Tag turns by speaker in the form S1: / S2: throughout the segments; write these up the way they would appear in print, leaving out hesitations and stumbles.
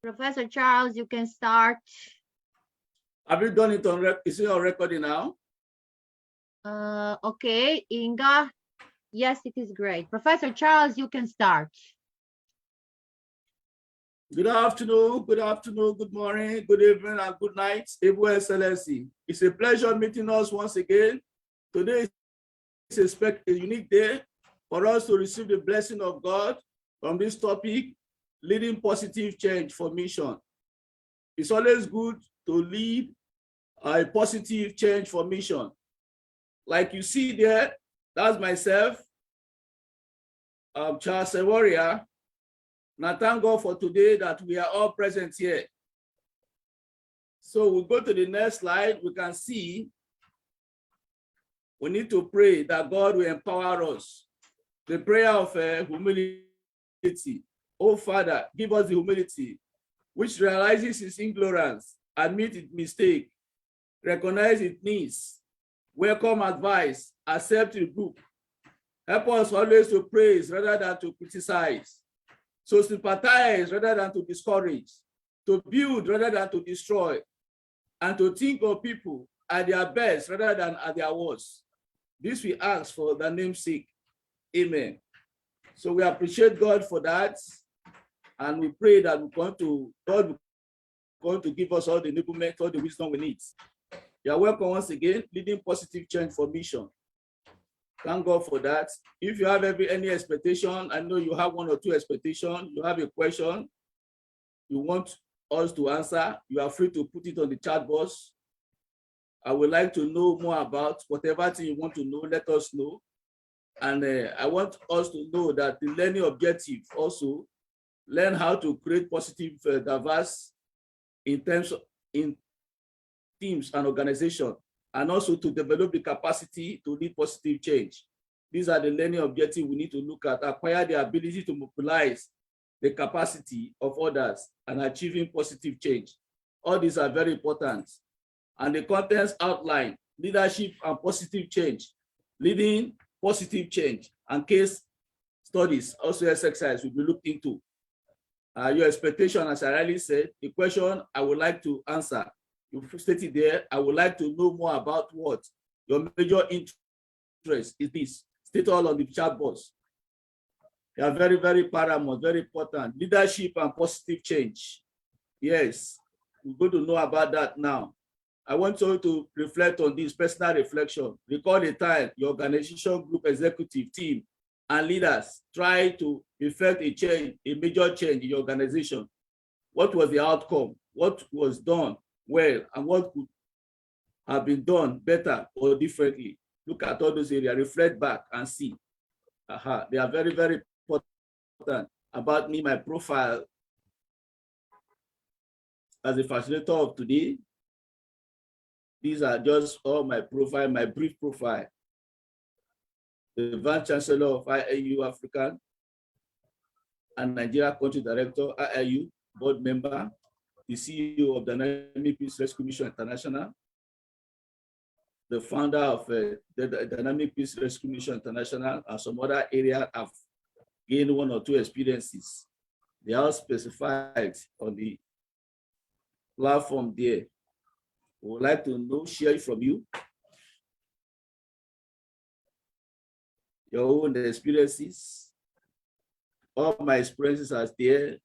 S1: Professor Charles, you can start.
S2: Have you done it on record? Is it on recording now?
S1: Okay, Inga. Yes, it is great. Professor Charles, you can start.
S2: Good afternoon, good morning, good evening, and good night, Your Excellency. It's a pleasure meeting us once again. Today is a unique day for us to receive the blessing of God from this topic, leading positive change for mission. It's always good to lead a positive change for mission. Like you see there, that's myself, Charles Ebhoria. Now, thank God for today that we are all present here. So we'll go to the next slide. We can see we need to pray that God will empower us. The prayer of humility. Oh, Father, give us the humility, which realizes its ignorance, admit its mistake, recognize its needs, welcome advice, accept rebuke. Help us always to praise rather than to criticize. So sympathize rather than to discourage, to build rather than to destroy, and to think of people at their best rather than at their worst. This we ask for the name's sake. Amen. So we appreciate God for that, and we pray that God will going to give us all the enablement, all the wisdom we need. You are welcome once again, leading positive change for mission. Thank God for that. If you have any expectation, I know you have one or two expectations, you have a question you want us to answer, you are free to put it on the chat box. I would like to know more about whatever thing you want to know, let us know. And I want us to know that the learning objective also learn how to create positive, diverse in teams and organization, and also to develop the capacity to lead positive change. These are the learning objectives we need to look at, acquire the ability to mobilize the capacity of others and achieving positive change. All these are very important. And the contents outline leadership and positive change, leading positive change, and case studies, also exercise will be looked into. Your expectation, as I already said, the question I would like to answer, you stated there, I would like to know more about what your major interest is this. State all on the chat box. They are very, very paramount, very important. Leadership and positive change. Yes, we're going to know about that now. I want you to reflect on this personal reflection. Recall the time your organization, group, executive team, and leaders try to effect a change, a major change in your organization. What was the outcome? What was done well, and what could have been done better or differently? Look at all those areas, reflect back and see. They are very, very important. About me, my profile as a facilitator of today. These are just all my profile, my brief profile. The Vice Chancellor of IIU African and Nigeria Country Director, IIU, board member, the CEO of Dynamic Peace Rescue Mission International, the founder of the Dynamic Peace Rescue Mission International, and some other areas have gained one or two experiences. They are specified on the platform there. We would like to know, share it from you, your own experiences. All my experiences are there,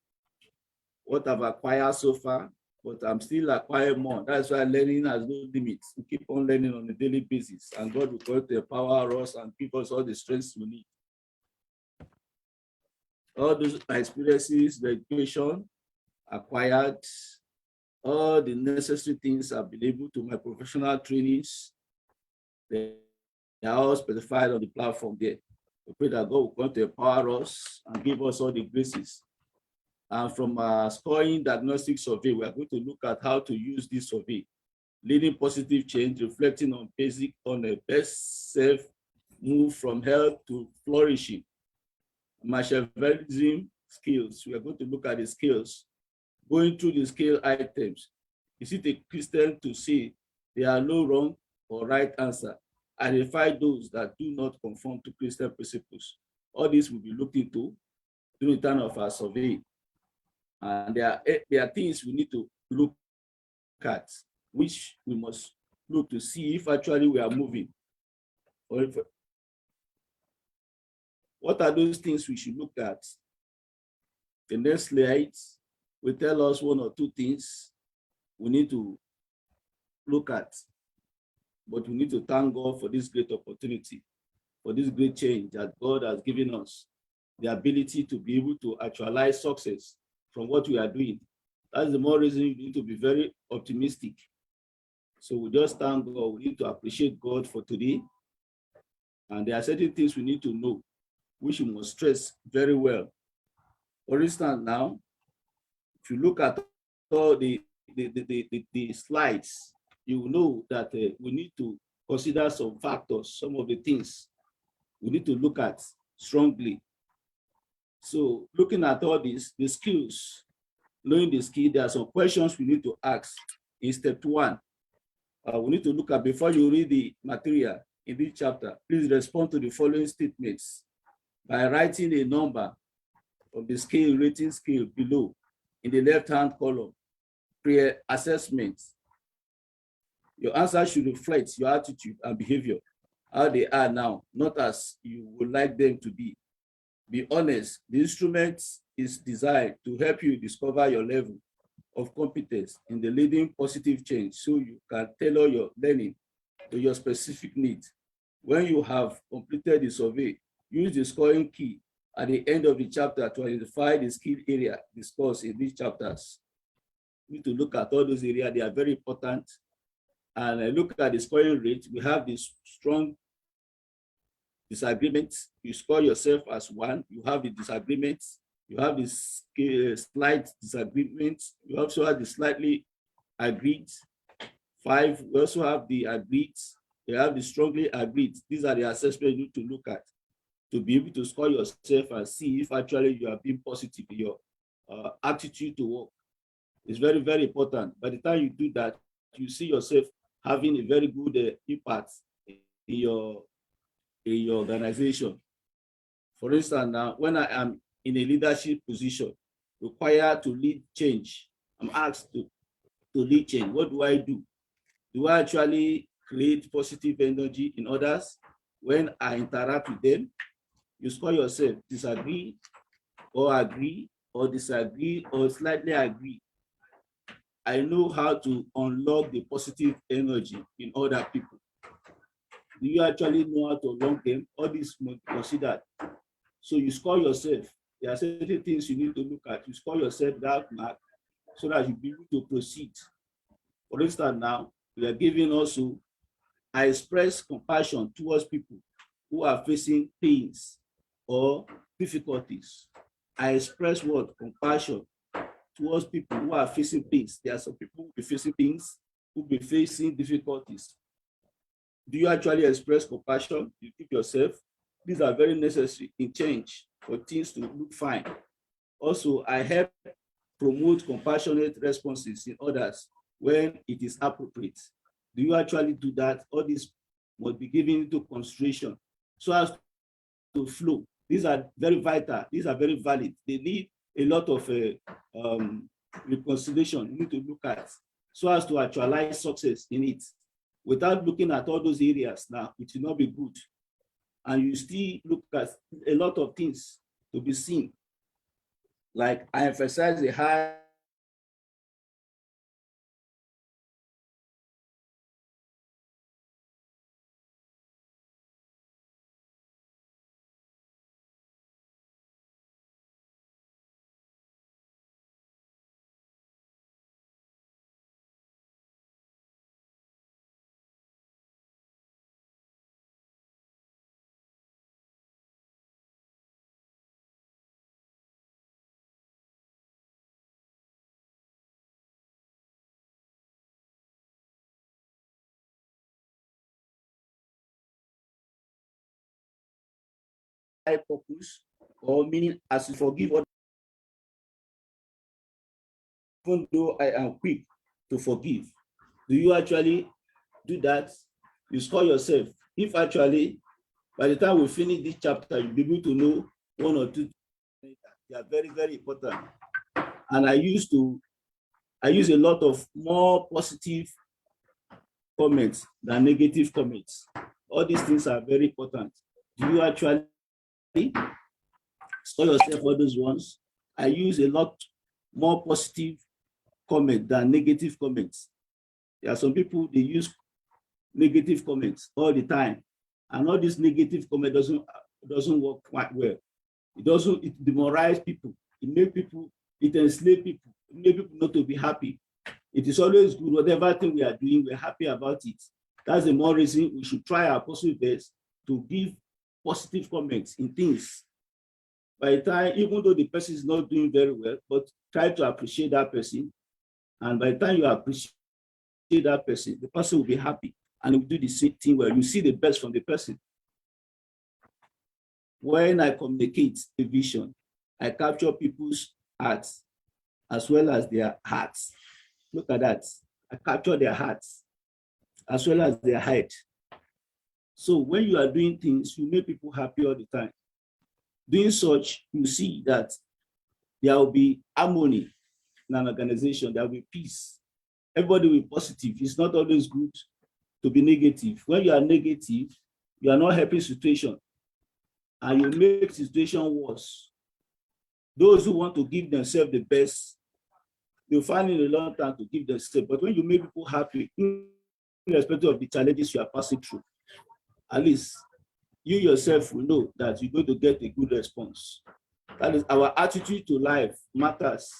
S2: what I've acquired so far, but I'm still acquiring more. That's why learning has no limits. We keep on learning on a daily basis, and God will continue to empower us and give us all the strengths we need. All those experiences, the education acquired, all the necessary things have been able to my professional trainings. They are all specified on the platform there. We pray that God will come to empower us and give us all the graces. And from our scoring diagnostic survey, we are going to look at how to use this survey, leading positive change, reflecting on a best self move from health to flourishing. Machiavellism skills. We are going to look at the skills. Going through the scale items, is it a Christian to say there are no wrong or right answer? Identify those that do not conform to Christian principles. All this will be looked into during the time of our survey. And there are things we need to look at, which we must look to see if actually we are moving. Or if, what are those things we should look at? The next slide will tell us one or two things we need to look at. But we need to thank God for this great opportunity, for this great change that God has given us, the ability to be able to actualize success from what we are doing. That's the more reason you need to be very optimistic. So we just thank God. We need to appreciate God for today. And there are certain things we need to know, which we must stress very well. For instance, now, if you look at all the slides, you will know that we need to consider some factors, some of the things we need to look at strongly. So looking at all these, the skills, knowing the skill, there are some questions we need to ask in step 1. We need to look at, before you read the material in this chapter, please respond to the following statements by writing a number of the scale, rating scale below in the left-hand column, pre-assessment. Your answer should reflect your attitude and behavior, how they are now, not as you would like them to be. Be honest. The instrument is designed to help you discover your level of competence in the leading positive change, so you can tailor your learning to your specific needs. When you have completed the survey, use the scoring key at the end of the chapter to identify the skill area discussed in these chapters. We need to look at all those areas. They are very important. And look at the scoring rate. We have this strong disagreement. You score yourself as 1. You have the disagreements. You have this slight disagreement. You also have the slightly agreed. 5. We also have the agreed. You have the strongly agreed. These are the assessments you need to look at to be able to score yourself and see if actually you are being positive in your attitude to work. It's very, very important. By the time you do that, you see yourself having a very good impact in your organization. For instance, now, when I am in a leadership position, required to lead change, I'm asked to lead change. What do I do? Do I actually create positive energy in others when I interact with them? You score yourself, disagree or agree or disagree or slightly agree. I know how to unlock the positive energy in other people. Do you actually know how to unlock them? All this must be considered. So you score yourself. There are certain things you need to look at. You score yourself that mark so that you'll be able to proceed. For instance, now, we are giving also, I express compassion towards people who are facing pains or difficulties. I express what? Compassion towards people who are facing pains. There are some people who will be facing pains, who will be facing difficulties. Do you actually express compassion? You keep yourself. These are very necessary in change for things to look fine. Also, I help promote compassionate responses in others when it is appropriate. Do you actually do that? All this must be given into consideration so as to flow. These are very vital. These are very valid. They need a lot of reconciliation you need to look at so as to actualize success in it. Without looking at all those areas now, it will not be good. And you still look at a lot of things to be seen. Like I emphasize the high purpose or meaning as you forgive others, even though I am quick to forgive. Do you actually do that? You score yourself. If actually, by the time we finish this chapter, you'll be able to know one or two things. They are very, very important. And I use a lot of more positive comments than negative comments. All these things are very important. Do you actually store yourself all those ones? I use a lot more positive comment than negative comments. There are some people, they use negative comments all the time, and all this negative comment doesn't work quite well. It demoralizes people. It enslaves people. It makes people not to be happy. It is always good, whatever thing we are doing, we're happy about it. That's the more reason we should try our possible best to give positive comments in things. By the time, even though the person is not doing very well, but try to appreciate that person. And by the time you appreciate that person, the person will be happy and will do the same thing where you see the best from the person. When I communicate a vision, I capture people's hearts as well as their hearts. Look at that. I capture their hearts as well as their head. So when you are doing things, you make people happy all the time. Doing such, you see that there will be harmony in an organization. There will be peace. Everybody will be positive. It's not always good to be negative. When you are negative, you are not helping situation, and you make the situation worse. Those who want to give themselves the best, they'll find it a long time to give themselves. But when you make people happy, irrespective of the challenges you are passing through, at least you yourself will know that you're going to get a good response. That is, our attitude to life matters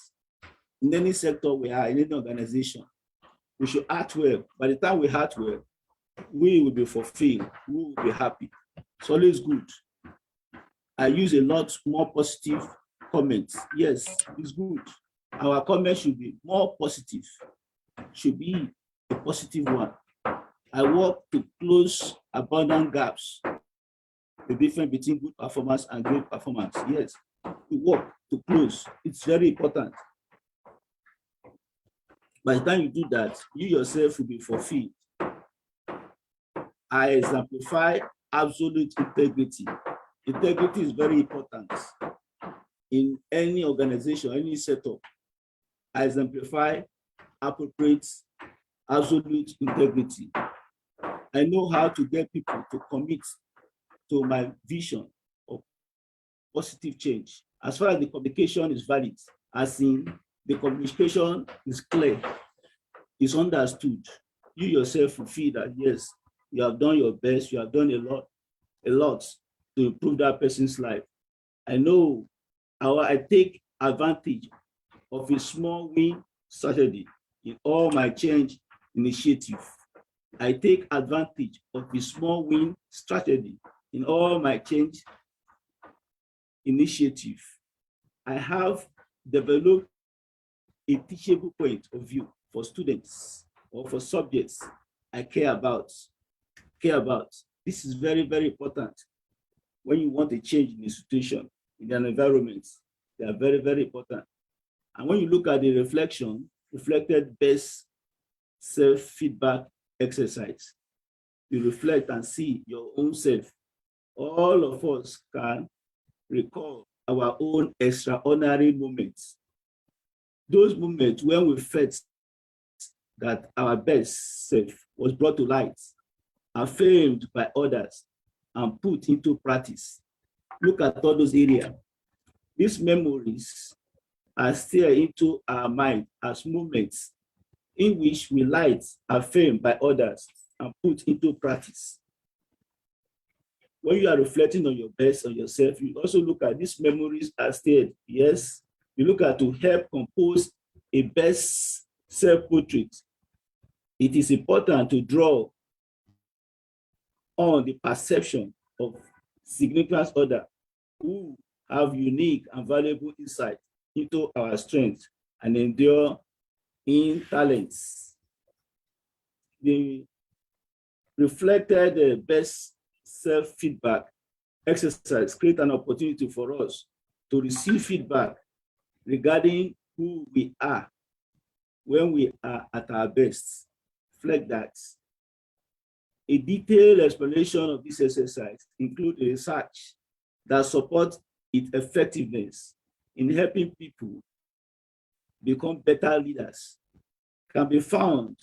S2: in any sector we are, in any organization. We should act well. By the time we act well, we will be fulfilled. We will be happy. It's always good. I use a lot more positive comments. Yes, it's good. Our comments should be more positive, should be a positive one. I work to close abundant gaps, the difference between good performance and great performance. Yes, we work to close. It's very important. By the time you do that, you yourself will be fulfilled. I exemplify absolute integrity. Integrity is very important in any organization, any setup. I exemplify appropriate, absolute integrity. I know how to get people to commit to my vision of positive change. As far as the communication is valid, as in the communication is clear, is understood, you yourself will feel that yes, you have done your best, you have done a lot to improve that person's life. I know how I take advantage of a small win strategy in all my change initiative. I take advantage of a small win strategy in all my change initiative. I have developed a teachable point of view for students or for subjects I care about. This is very, very important. When you want a change in the situation, in an environment, they are very, very important. And when you look at the reflected best self-feedback exercise, you reflect and see your own self. All of us can recall our own extraordinary moments. Those moments when we felt that our best self was brought to light, affirmed by others, and put into practice. Look at all those areas. These memories are still into our mind as moments in which we light, affirmed by others, and put into practice. When you are reflecting on your best, on yourself, you also look at these memories as still, yes, you look at to help compose a best self-portrait. It is important to draw on the perception of significant others who have unique and valuable insight into our strengths and endure in talents. The reflected best self-feedback exercise create an opportunity for us to receive feedback regarding who we are when we are at our best. Reflect that. A detailed explanation of this exercise includes research that supports its effectiveness in helping people become better leaders can be found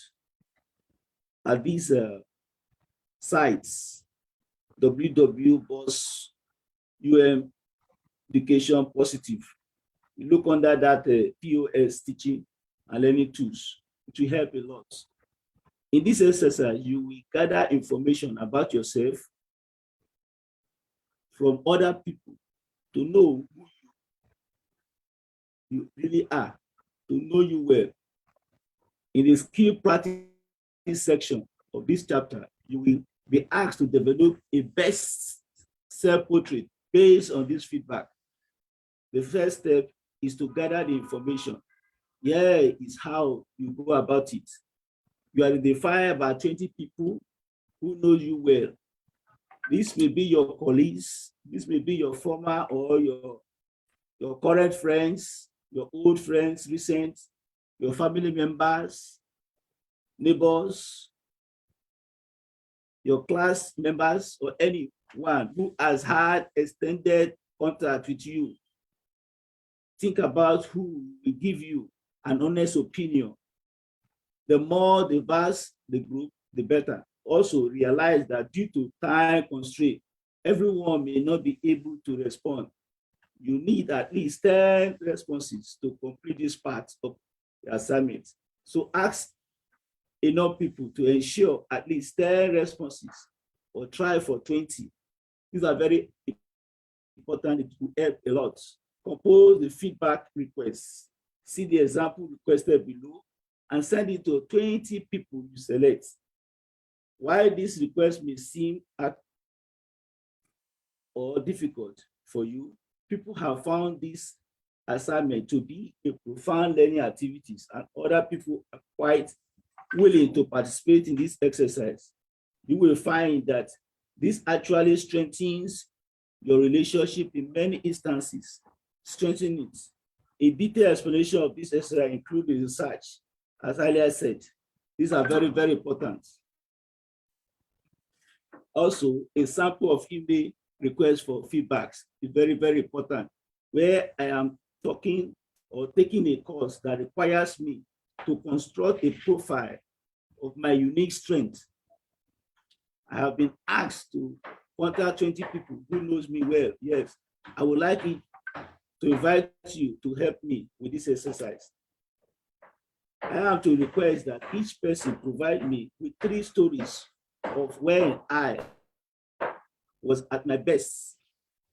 S2: at these sites: www.boss education positive. You look under that POS, teaching and learning tools. It will help a lot. In this exercise, you will gather information about yourself from other people to know who you really are, to know you well. In the skill practice section of this chapter, you will be asked to develop a best self-portrait based on this feedback. The first step is to gather the information. Here is how you go about it. You identify about 20 people who know you well. This may be your colleagues, this may be your former or your current friends, your old friends, recent, your family members, neighbors, your class members, or anyone who has had extended contact with you. Think about who will give you an honest opinion. The more diverse the group, the better. Also realize that due to time constraint, everyone may not be able to respond. You need at least 10 responses to complete this part of the assignment. So ask enough people to ensure at least 10 responses, or try for 20. These are very important. It will help a lot. Compose the feedback requests. See the example requested below and send it to 20 people you select. While this request may seem or difficult for you, people have found this assignment to be a profound learning activities, and other people are quite willing to participate in this exercise. You will find that this actually strengthens your relationship in many instances. Strengthen it. A detailed explanation of this exercise includes the research. As earlier said, these are very, very important. Also, a sample of email requests for feedbacks is very, very important. Where I am talking or taking a course that requires me to construct a profile of my unique strengths, I have been asked to contact 20 people who knows me well. Yes, I would like it to invite you to help me with this exercise. I have to request that each person provide me with 3 stories of when I was at my best.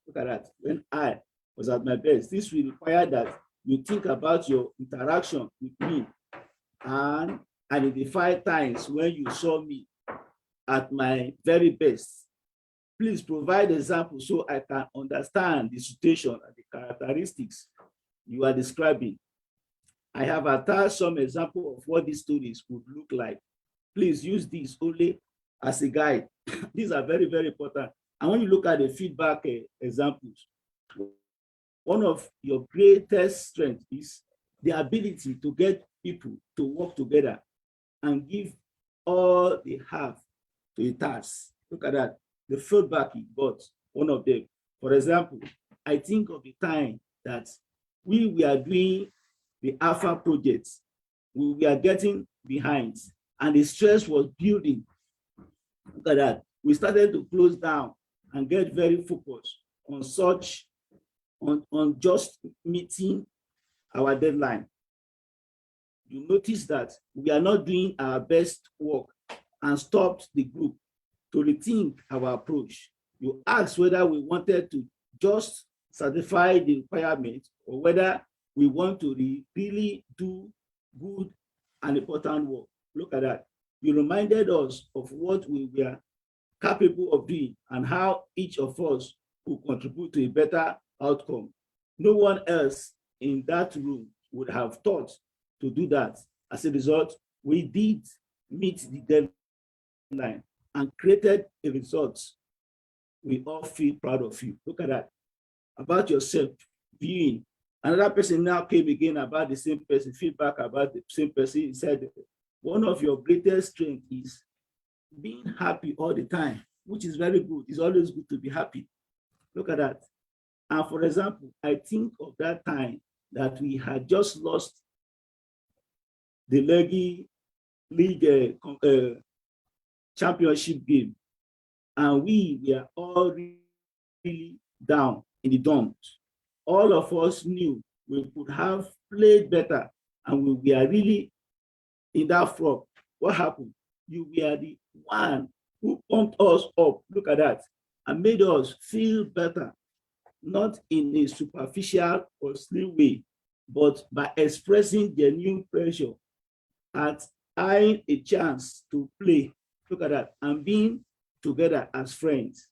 S2: Look at that, when I was at my best. This will require that you think about your interaction with me and identify times when you saw me at my very best. Please provide examples so I can understand the situation and the characteristics you are describing. I have attached some example of what these stories would look like. Please use these only as a guide. These are very, very important. And when you look at the feedback examples, one of your greatest strengths is the ability to get people to work together and give all they have to a task. Look at that. The feedback he got, one of them. For example, I think of the time that we were doing the Alpha projects. We were getting behind and the stress was building. Look at that. We started to close down and get very focused on just meeting our deadline. You notice that we are not doing our best work and stopped the group to rethink our approach. You asked whether we wanted to just satisfy the requirement or whether we want to really do good and important work. Look at that. You reminded us of what we were capable of doing and how each of us could contribute to a better outcome. No one else in that room would have thought to do that. As a result, we did meet the deadline and created a result. We all feel proud of you. Look at that. About yourself, viewing. Another person now came again about the same person, feedback about the same person. He said, one of your greatest strengths is being happy all the time, which is very good. It's always good to be happy. Look at that. And for example, I think of that time that we had just lost the league championship game, and we are all really down in the dumps. All of us knew we could have played better, and we are really in that frog. What happened? You were the one who pumped us up. Look at that, and made us feel better, not in a superficial or slim way, but by expressing genuine pressure at having a chance to play. Look at that, and being together as friends.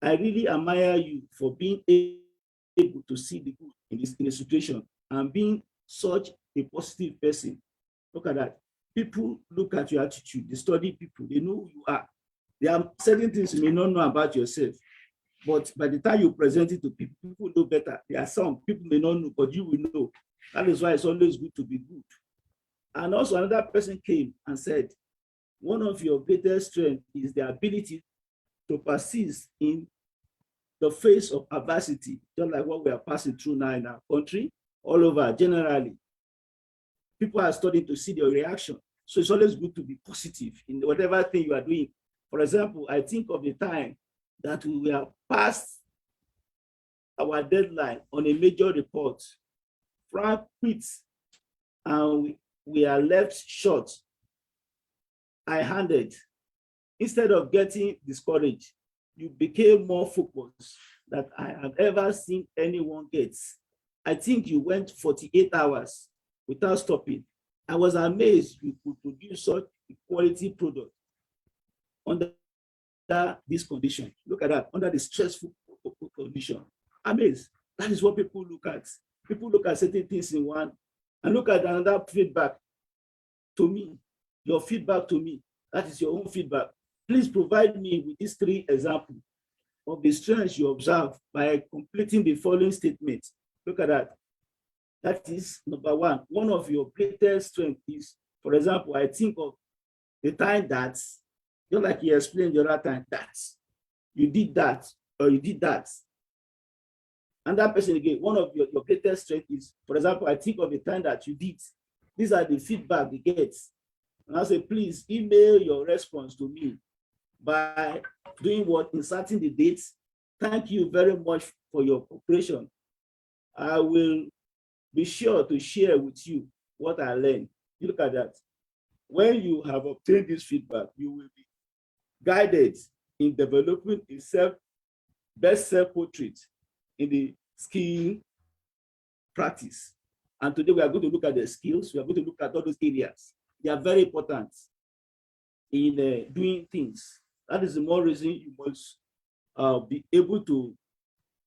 S2: I really admire you for being able to see the good in a situation and being such a positive person. Look at that. People look at your attitude, they study people, they know who you are. There are certain things you may not know about yourself, but by the time you present it to people, people know better. There are some people may not know, but you will know. That is why it's always good to be good. And also another person came and said, one of your greatest strengths is the ability to persist in the face of adversity, just like what we are passing through now in our country, all over generally. People are starting to see their reaction. So it's always good to be positive in whatever thing you are doing. For example, I think of the time that we were past our deadline on a major report. Frank quits and we are left short, high-handed. Instead of getting discouraged, you became more focused than I have ever seen anyone get. I think you went 48 hours without stopping. I was amazed you could produce such a quality product under this condition. Look at that, under the stressful condition. Amazed. That is what people look at. People look at certain things in one and look at another feedback to me, your feedback to me. That is your own feedback. Please provide me with these 3 examples of the strengths you observe by completing the following statements. Look at that. That is number 1. One of your greatest strengths is, for example, I think of the time that, just like you explained the other time, that you did that or you did that. And that person again, one of your greatest strengths is, for example, I think of the time that you did. These are the feedback they get. And I say, please email your response to me by doing what? Inserting the dates. Thank you very much for your cooperation. I will be sure to share with you what I learned. You look at that. When you have obtained this feedback, you will be guided in developing a best self-portrait in the skill practice. And today we are going to look at the skills. We are going to look at all those areas. They are very important in doing things. That is the more reason you must be able to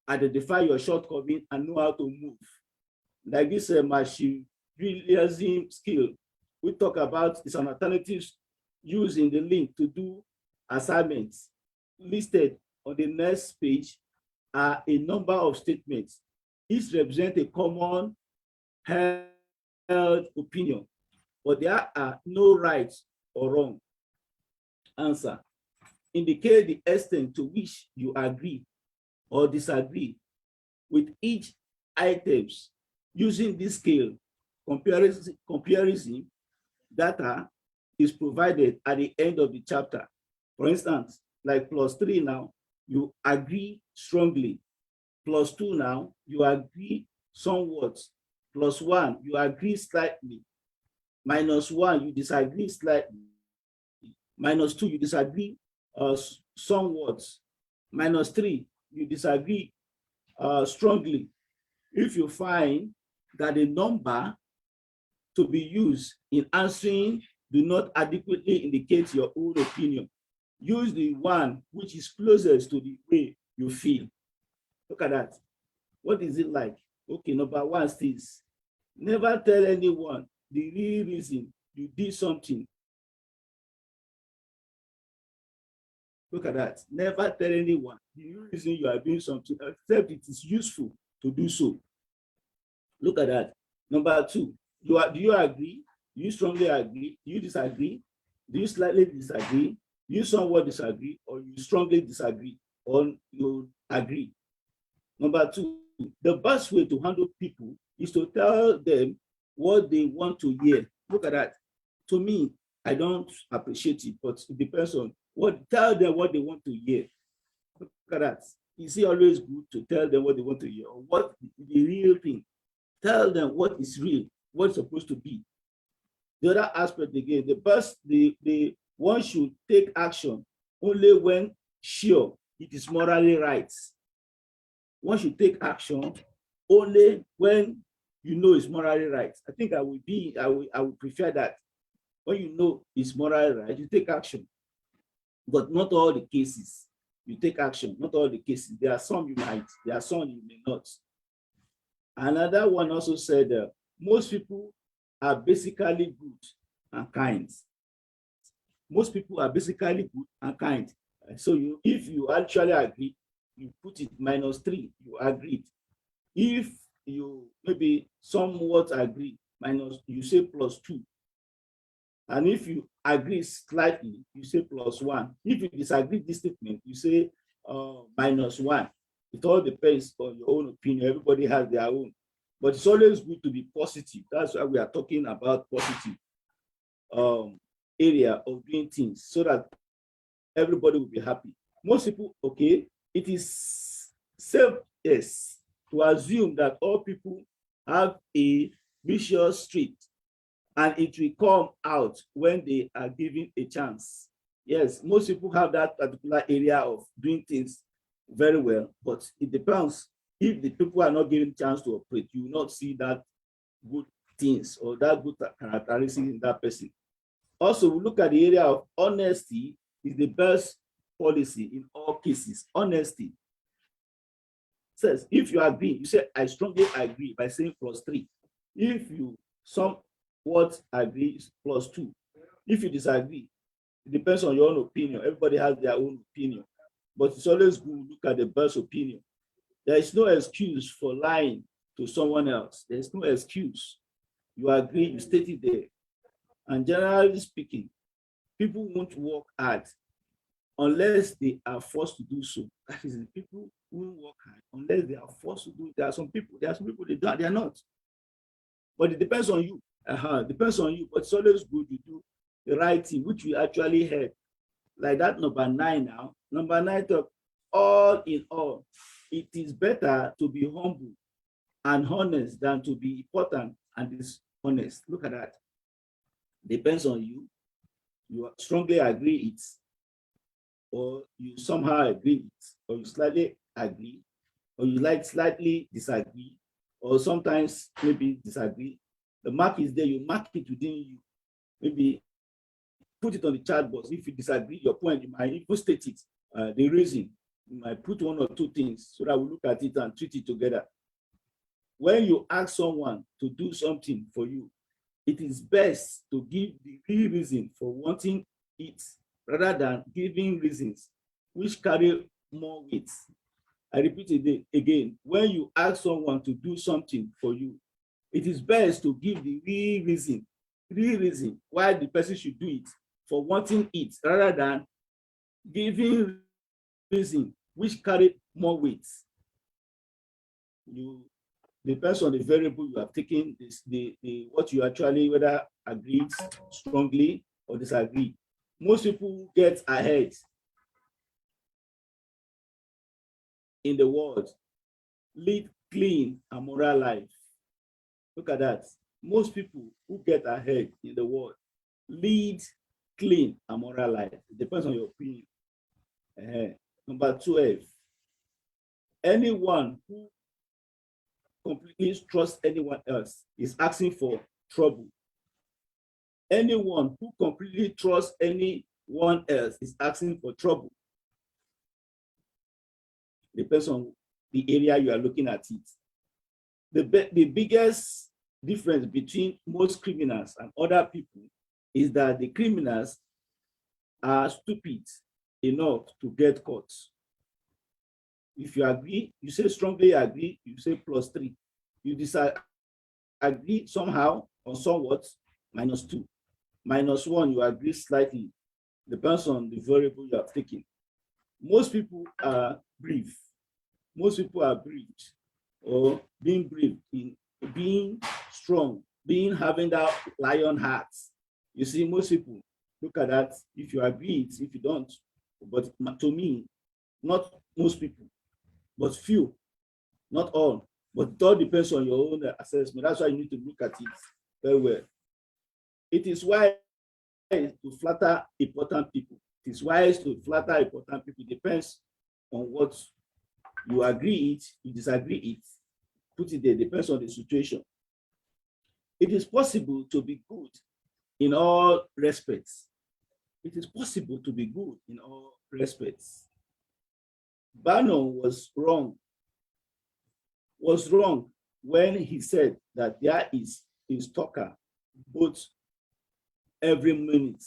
S2: identify your shortcomings and know how to move. Like this machine realism skill we talk about is an alternative used in the link to do assignments. Listed on the next page are a number of statements. Each represent a common held opinion, but there are no right or wrong answer. Indicate the extent to which you agree or disagree with each items using this scale. Comparison data is provided at the end of the chapter. For instance, like +3 now, you agree strongly. +2 now, you agree somewhat. +1, you agree slightly. -1, you disagree slightly. -2, you disagree somewhat. -3, you disagree strongly. If you find that the number to be used in answering do not adequately indicate your own opinion, use the one which is closest to the way you feel. Look at that. What is it like? Okay, number 1 says, never tell anyone the real reason you did something. Look at that. Never tell anyone the real reason you are doing something except it is useful to do so. Look at that. Number 2, do you agree? Do you strongly agree? Do you disagree? Do you slightly disagree? Do you somewhat disagree? Or you strongly disagree? Or you agree? Number 2, the best way to handle people is to tell them what they want to hear, Look at that. To me, I don't appreciate it, but it depends on tell them what they want to hear. Look at that. Is it always good to tell them what they want to hear, or what the real thing? Tell them what is real, what's supposed to be. The other aspect again, the one should take action only when sure it is morally right. One should take action only when you know it's morally right. I think I would prefer that. When you know it's morally right, you take action. But not all the cases. You take action, not all the cases. There are some you might, there are some you may not. Another one also said, most people are basically good and kind. Most people are basically good and kind. So if you actually agree, you put it -3, you agreed. If you maybe somewhat agree, you say +2. And if you agree slightly, you say +1. If you disagree this statement, you say -1. It all depends on your own opinion. Everybody has their own. But it's always good to be positive. That's why we are talking about positive area of doing things, so that everybody will be happy. Most people, okay, it is safe, yes, to assume that all people have a vicious streak, and it will come out when they are given a chance. Yes, most people have that particular area of doing things very well, but it depends. If the people are not given chance to operate, you will not see that good things or that good characteristics in that person. Also, we look at the area of honesty is the best policy in all cases. Honesty says, if you agree, you say, I strongly agree by saying +3. If you somewhat agree, it's +2. If you disagree, it depends on your own opinion. Everybody has their own opinion, but it's always good to look at the best opinion. There is no excuse for lying to someone else. There is no excuse. You agree, you state it there. And generally speaking, people won't work hard unless they are forced to do so. That is, people won't work hard unless they are forced to do it. There are some people they are not. But it depends on you. Depends on you. But it's always good you do the right thing, which we actually had. Like that number 9 now. Number 9 talk, all in all, it is better to be humble and honest than to be important and dishonest. Look at that. Depends on you. You strongly agree it, or you somehow agree it, or you slightly agree, or you slightly disagree, or sometimes maybe disagree. The mark is there, you mark it within you. Maybe put it on the chat box. If you disagree, your point, you might even state it, the reason. You might put 1 or 2 things so that we look at it and treat it together. When you ask someone to do something for you, it is best to give the real reason for wanting it rather than giving reasons which carry more weight. I repeat it again. When you ask someone to do something for you, it is best to give the real reason why the person should do it for wanting it rather than giving reason which carry more weight. Depends on the variable you have taken, what you actually whether agreed strongly or disagree. Most people get ahead in the world lead clean and moral life. Look at that. Most people who get ahead in the world lead clean and moral life. It depends on your opinion. Number 12, anyone who completely trust anyone else is asking for trouble. Anyone who completely trusts anyone else is asking for trouble. Depends on the area you are looking at it. The biggest difference between most criminals and other people is that the criminals are stupid enough to get caught. If you agree, you say strongly agree, you say +3. You disagree somehow or somewhat, -2. -1, you agree slightly. Depends on the variable you have taken. Most people are brief. Most people are briefed or being briefed in being strong having that lion heart. You see, most people look at that. If you agree, it's if you don't. But to me, not most people, but few, not all. But it all depends on your own assessment. That's why you need to look at it very well. It is wise to flatter important people. It is wise to flatter important people. It depends on what you agree it, you disagree it. Put it there, depends on the situation. It is possible to be good in all respects. It is possible to be good in all respects. Bannon was wrong when he said that there is a stalker both every minute.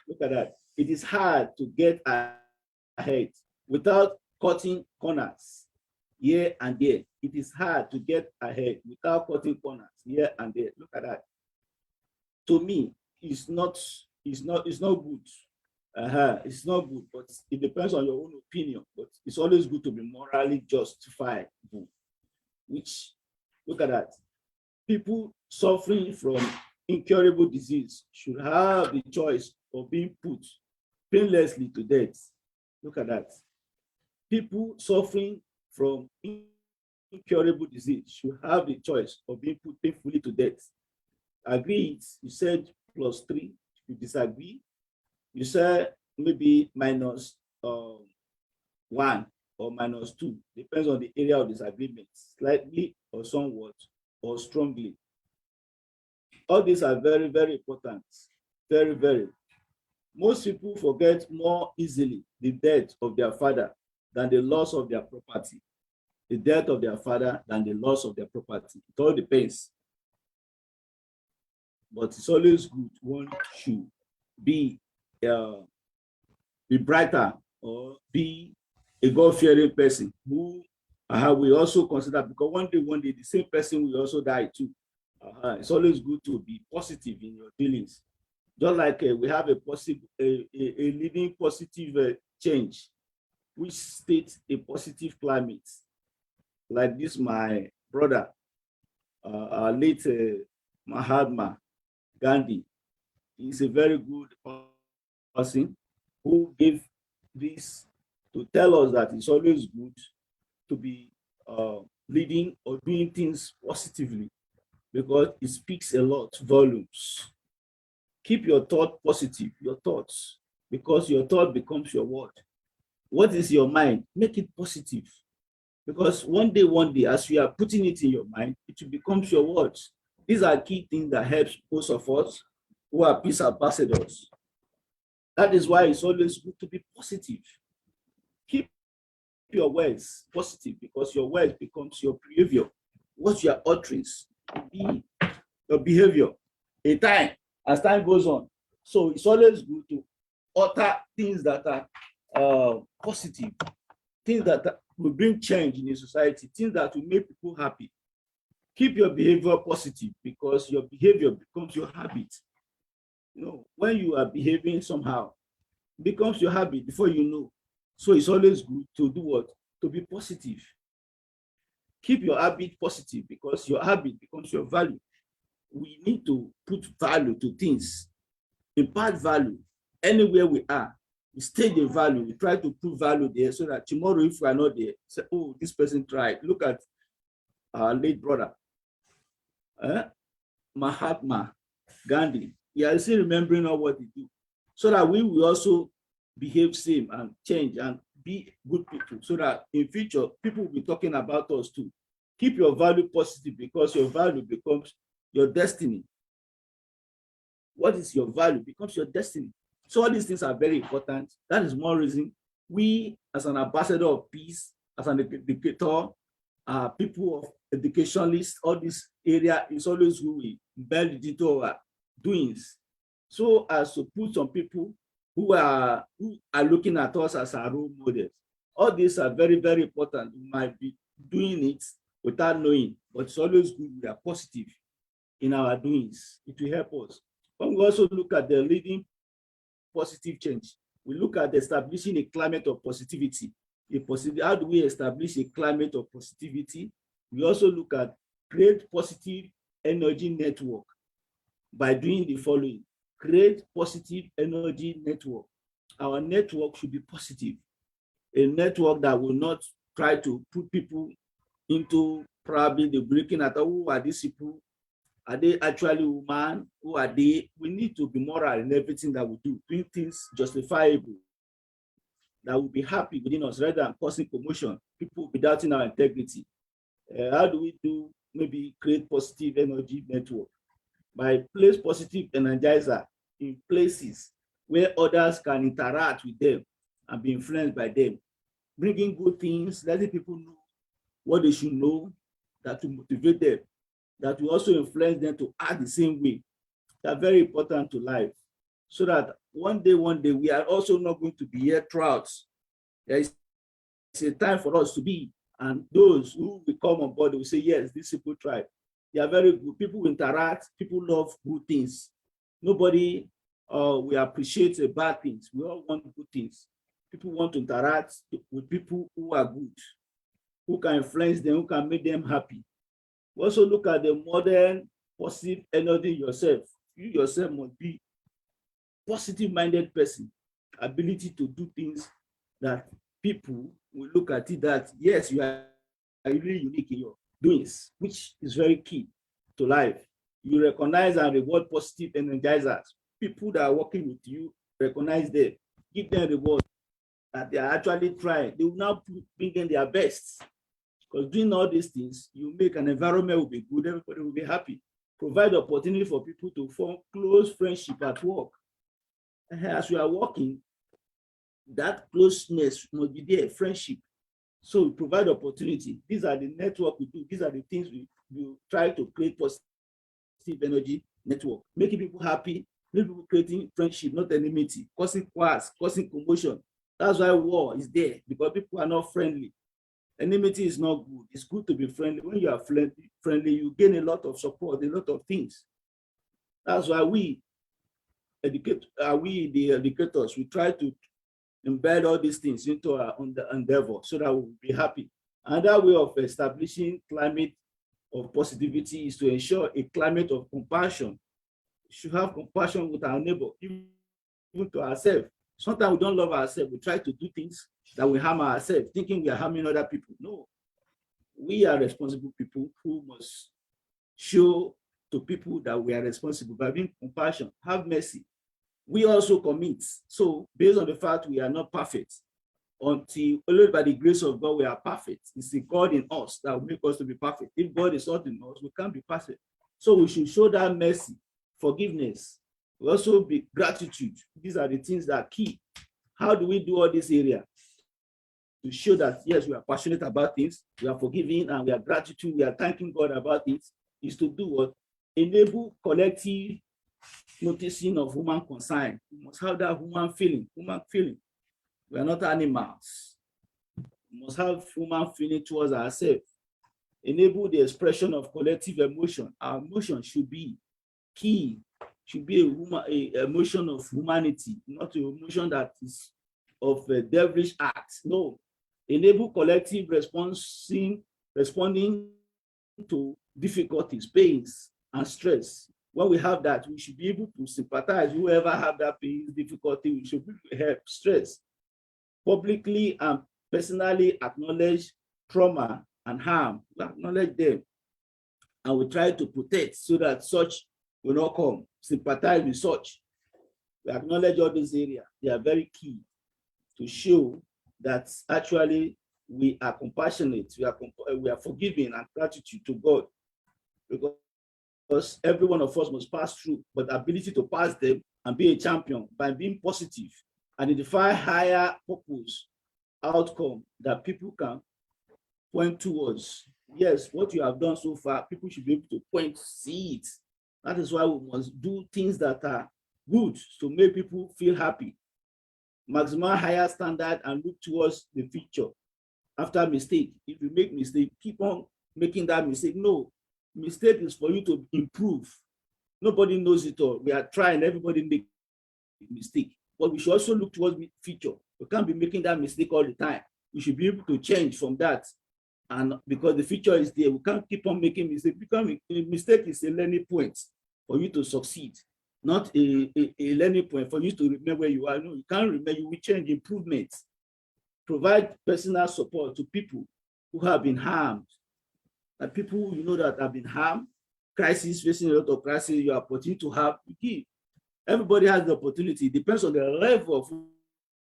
S2: Look at that. It is hard to get ahead without cutting corners here and there. It is hard to get ahead without cutting corners here and there. Look at that. To me, it's not good. It's not good, but it depends on your own opinion. But it's always good to be morally justifiable. Which, look at that. People suffering from incurable disease should have the choice of being put painlessly to death. Look at that. People suffering from incurable disease should have the choice of being put painfully to death. Agree, you said +3. You disagree, you said maybe -1 or -2. Depends on the area of disagreement, slightly or somewhat or strongly. All these are very, very important. Very, very. Most people forget more easily the death of their father than the loss of their property. The death of their father than the loss of their property. It all depends. But it's always good one should be brighter or be a God-fearing person who we also consider, because one day the same person will also die too. It's always good to be positive in your dealings. Just like we have a living positive change, which states a positive climate. Like this, my brother, late Mahatma Gandhi, is a very good person who gave this to tell us that it's always good to be leading or doing things positively, because it speaks a lot volumes. Keep your thought positive, your thoughts, because your thought becomes your word. What is your mind? Make it positive, because one day, as you are putting it in your mind, it will become your words. These are key things that helps most of us who are peace ambassadors. That is why it's always good to be positive. Keep your words positive, because your words becomes your behavior. What you are uttering be your behavior as time goes on. So it's always good to utter things that are positive, things that will bring change in a society, things that will make people happy. Keep your behavior positive, because your behavior becomes your habit. When you are behaving somehow, it becomes your habit before you know. So it's always good to do what? To be positive. Keep your habit positive, because your habit becomes your value. We need to put value to things, impart value anywhere we are. We state the value, we try to put value there, so that tomorrow, if we are not there, say, oh, this person tried. Look at our late brother, Mahatma Gandhi. We are still remembering all what he did, so that we will also behave same and change and be good people, so that in future people will be talking about us too. Keep your value positive, because your value becomes your destiny. What is your value becomes your destiny. So all these things are very important. That is one reason we, as an ambassador of peace, as an educator, people of educationalists, all this area is always who we build into our doings, so as to put some people who are looking at us as our role models. All these are very, very important. We might be doing it without knowing, but it's always good we are positive in our doings. It will help us. When we also look at the leading positive change, we look at establishing a climate of positivity. How do we establish a climate of positivity? We also look at create positive energy network by doing the following. Create positive energy network. Our network should be positive. A network that will not try to put people into probably the breaking at who are these people? Are they actually human? Who are they? We need to be moral in everything that we do, doing things justifiable, that will be happy within us rather than causing commotion. People will be doubting our integrity. How do we do? Maybe create positive energy network by place positive energizer in places where others can interact with them and be influenced by them, bringing good things, letting people know what they should know, that will motivate them, that will also influence them to act the same way. They are very important to life, so that one day, we are also not going to be here throughout. There is a time for us to be, and those who will come on board will say, yes, this people tribe. They are very good. People interact, people love good things. Nobody will appreciate the bad things. We all want good things. People want to interact with people who are good, who can influence them, who can make them happy. We also look at the modern positive energy yourself. You yourself must be positive-minded person, ability to do things that people will look at it that, yes, you are really unique in your doings, which is very key to life. You recognize and reward positive energizers. People that are working with you, recognize them, give them reward that they are actually trying. They will now bring in their best. Because doing all these things, you make an environment will be good, everybody will be happy. Provide opportunity for people to form close friendship at work. As we are working, that closeness must be there, friendship. So we provide opportunity. These are the network we do. These are the things we try to create positive energy network, making people happy, making people creating friendship, not enmity, causing quarrels, causing commotion. That's why war is there, because people are not friendly. Enmity is not good. It's good to be friendly. When you are friendly, you gain a lot of support, a lot of things. That's why we the educators, we try to embed all these things into our endeavor so that we'll be happy. Another way of establishing climate of positivity is to ensure a climate of compassion. We should have compassion with our neighbor, even to ourselves. Sometimes we don't love ourselves. We try to do things that will harm ourselves, thinking we are harming other people. No, we are responsible people who must show to people that we are responsible by being compassion, have mercy. We also commit. So based on the fact we are not perfect, until only by the grace of God we are perfect. It's the God in us that will make us to be perfect. If God is not in us, we can't be perfect. So we should show that mercy, forgiveness. We also be gratitude. These are the things that are key. How do we do all this area? To show that, yes, we are passionate about things, we are forgiving, and we are gratitude, we are thanking God about it, is to do what? Enable collective noticing of human concern. We must have that human feeling, We are not animals. We must have human feeling towards ourselves. Enable the expression of collective emotion. Our emotion should be key, should be a emotion of humanity, not an emotion that is of a devilish act. No. Enable collective responding to difficulties, pains, and stress. When we have that, we should be able to sympathize. Whoever have that pain, difficulty, we should help, stress. Publicly and personally acknowledge trauma and harm. We acknowledge them, and we try to protect so that such will not come. Sympathize with such. We acknowledge all these areas. They are very key to show that actually we are compassionate, we are forgiving and gratitude to God, because every one of us must pass through, but the ability to pass them and be a champion by being positive, identify higher purpose, outcome that people can point towards. Yes, what you have done so far, people should be able to point, see it. That is why we must do things that are good to make people feel happy. Maximize higher standard and look towards the future. After mistake, if you make mistake, keep on making that mistake. No, mistake is for you to improve. Nobody knows it all. We are trying, everybody make mistake, but we should also look towards the future. We can't be making that mistake all the time. We should be able to change from that And because the future is there, we can't keep on making mistakes. A mistake is a learning point for you to succeed, not a learning point for you to remember where you are. No, you can't remember, you will change, improvements. Provide personal support to people who have been harmed. And people you know that have been harmed, crisis, facing a lot of crisis, you are opportunity to have, you give. Everybody has the opportunity. It depends on the level of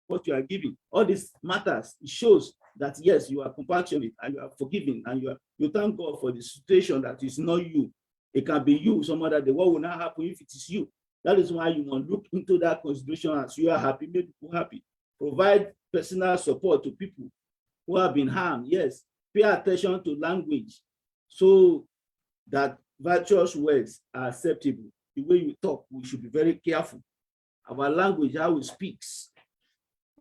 S2: what you are giving. All this matters. It shows that yes, you are compassionate and you are forgiving and you thank God for the situation that is not you. It can be you, some other day. What will not happen if it is you? That is why you want to look into that consideration as you are happy, make people happy. Provide personal support to people who have been harmed. Yes, pay attention to language so that virtuous words are acceptable. The way you talk, we should be very careful. Our language, how we speak.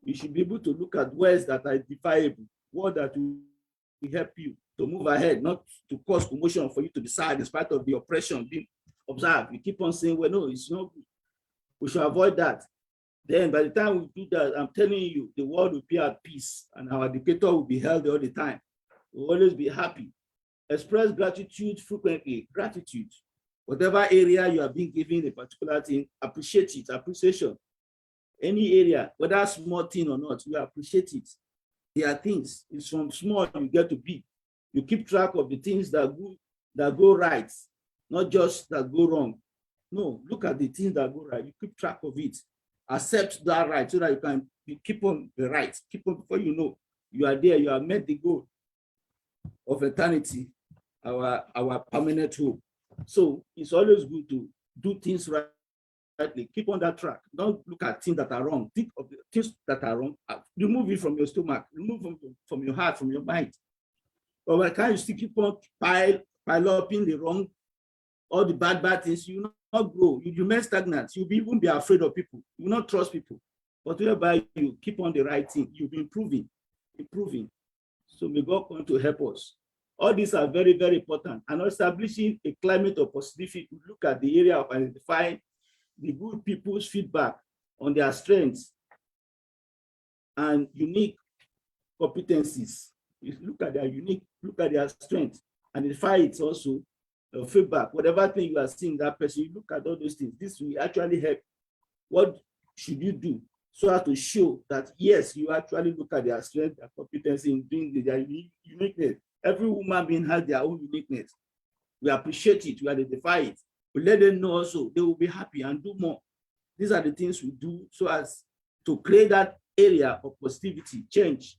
S2: You should be able to look at words that are defiable, words that will help you to move ahead, not to cause commotion for you to be sad in spite of the oppression being observed. You keep on saying, well, no, it's not good. We should avoid that. Then by the time we do that, I'm telling you, the world will be at peace and our dictator will be held all the time. We'll always be happy. Express gratitude frequently. Gratitude. Whatever area you are being given a particular thing, appreciate it. Appreciation. Any area, whether small thing or not, you appreciate it. There are things. It's from small you get to big. You keep track of the things that go right, not just that go wrong. No, look at the things that go right. You keep track of it. Accept that right so that you can keep on the right. Keep on before you know you are there. You have met the goal of eternity, our permanent hope. So it's always good to do things rightly. Keep on that track. Don't look at things that are wrong. Think of the things that are wrong. Remove it from your stomach. Remove from your heart, from your mind. But why can't you still keep on pile up in the wrong, all the bad things? You will not grow. You remain stagnant. You'll even be afraid of people. You will not trust people. But whereby you keep on the right thing, you'll be improving. So may God come to help us. All these are very, very important. And establishing a climate of positivity, we look at the area of identifying the good people's feedback on their strengths and unique competencies. You look at their strengths, and identify it also, feedback, whatever thing you are seeing that person, you look at all those things. This will actually help. What should you do so as to show that, yes, you actually look at their strength, their competency in doing their uniqueness. Every human being has their own uniqueness. We appreciate it, we identify it. We let them know also, they will be happy and do more. These are the things we do so as to create that area of positivity, change.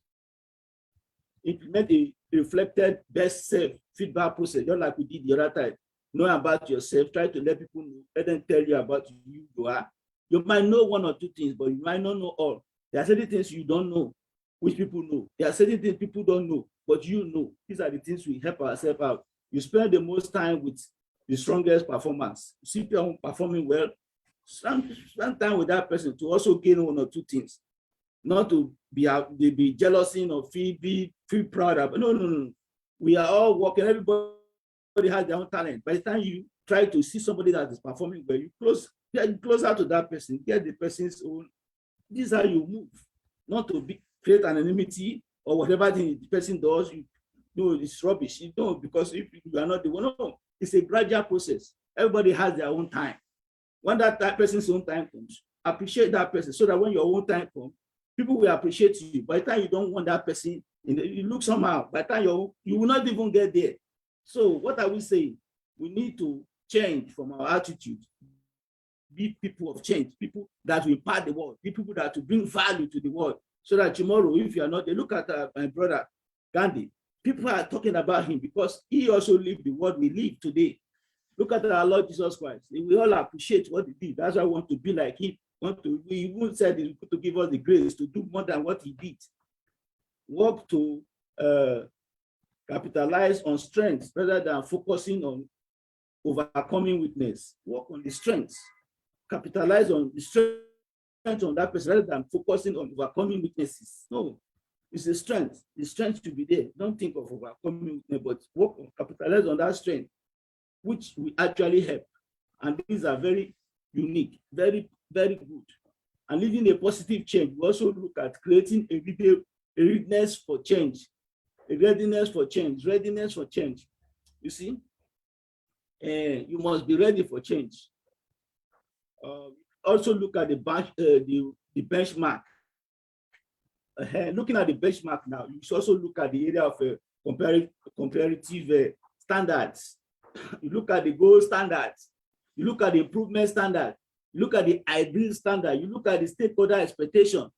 S2: Implement a reflected best self feedback process, just like we did the other time. Know about yourself, try to let people know, let them tell you about who you are. You might know one or two things, but you might not know all. There are certain things you don't know, which people know. There are certain things people don't know, but you know. These are the things we help ourselves out. You spend the most time with the strongest performance. You see people performing well, spend time with that person to also gain one or two things. Not to be jealous or feel proud of. No. We are all working. Everybody has their own talent. By the time you try to see somebody that is performing well, you get closer to that person, get the person's own. This is how you move. Not to create anonymity or whatever thing the person does. It's rubbish. You don't, because if you are not the one, no, it's a gradual process. Everybody has their own time. When that person's own time comes, appreciate that person so that when your own time comes, people will appreciate you. By the time you don't want that person, you look somehow. By the time you will not even get there. So what are we saying? We need to change from our attitude. Be people of change, people that will impact the world, be people that will bring value to the world. So that tomorrow, if you are not, they look at my brother Gandhi. People are talking about him because he also lived the world we live today. Look at our Lord Jesus Christ. We all appreciate what he did. That's why I want to be like him. We even said he's going to give us the grace to do more than what he did. Work to capitalize on strengths rather than focusing on overcoming weakness. Work on the strengths. Capitalize on the strength on that person rather than focusing on overcoming weaknesses. No, it's the strength. The strength to be there. Don't think of overcoming weakness, but work on, capitalize on that strength, which will actually help. And these are very unique, very, very good. And leading a positive change, we also look at creating a readiness for change. a readiness for change, readiness for change. You see, you must be ready for change. Also look at the benchmark. Looking at the benchmark now, you should also look at the area of comparative standards. You look at the gold standards. You look at the improvement standard. You look at the ideal standard. You look at the stakeholder expectation.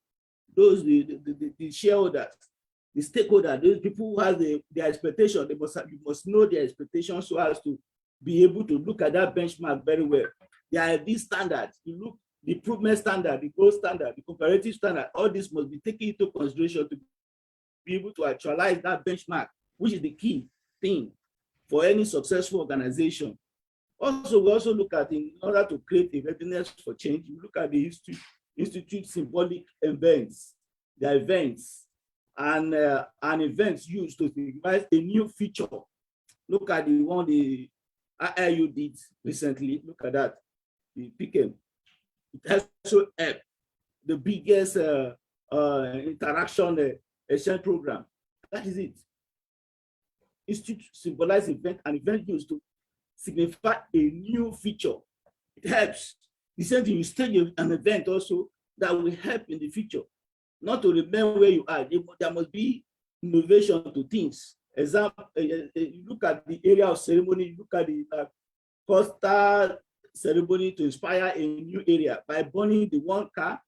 S2: Those the shareholders, the stakeholder, those people who have their expectation. You must know their expectations so as to be able to look at that benchmark very well. The ideal standard. You look the improvement standard, the gold standard, the comparative standard. All this must be taken into consideration to be able to actualize that benchmark, which is the key thing for any successful organization. Also, we also look at, in order to create a readiness for change, we look at the institute symbolic events, the events, and events used to devise a new feature. Look at the one the IIU did recently. Look at that, the PKM. It has also helped the biggest interaction exchange program. That is it. Institute symbolize event, and event used to signify a new feature. It helps. The same thing, you stage an event also that will help in the future. Not to remain where you are. There must be innovation to things. Example, you look at the area of ceremony, you look at the coastal ceremony to inspire a new area by burning the one car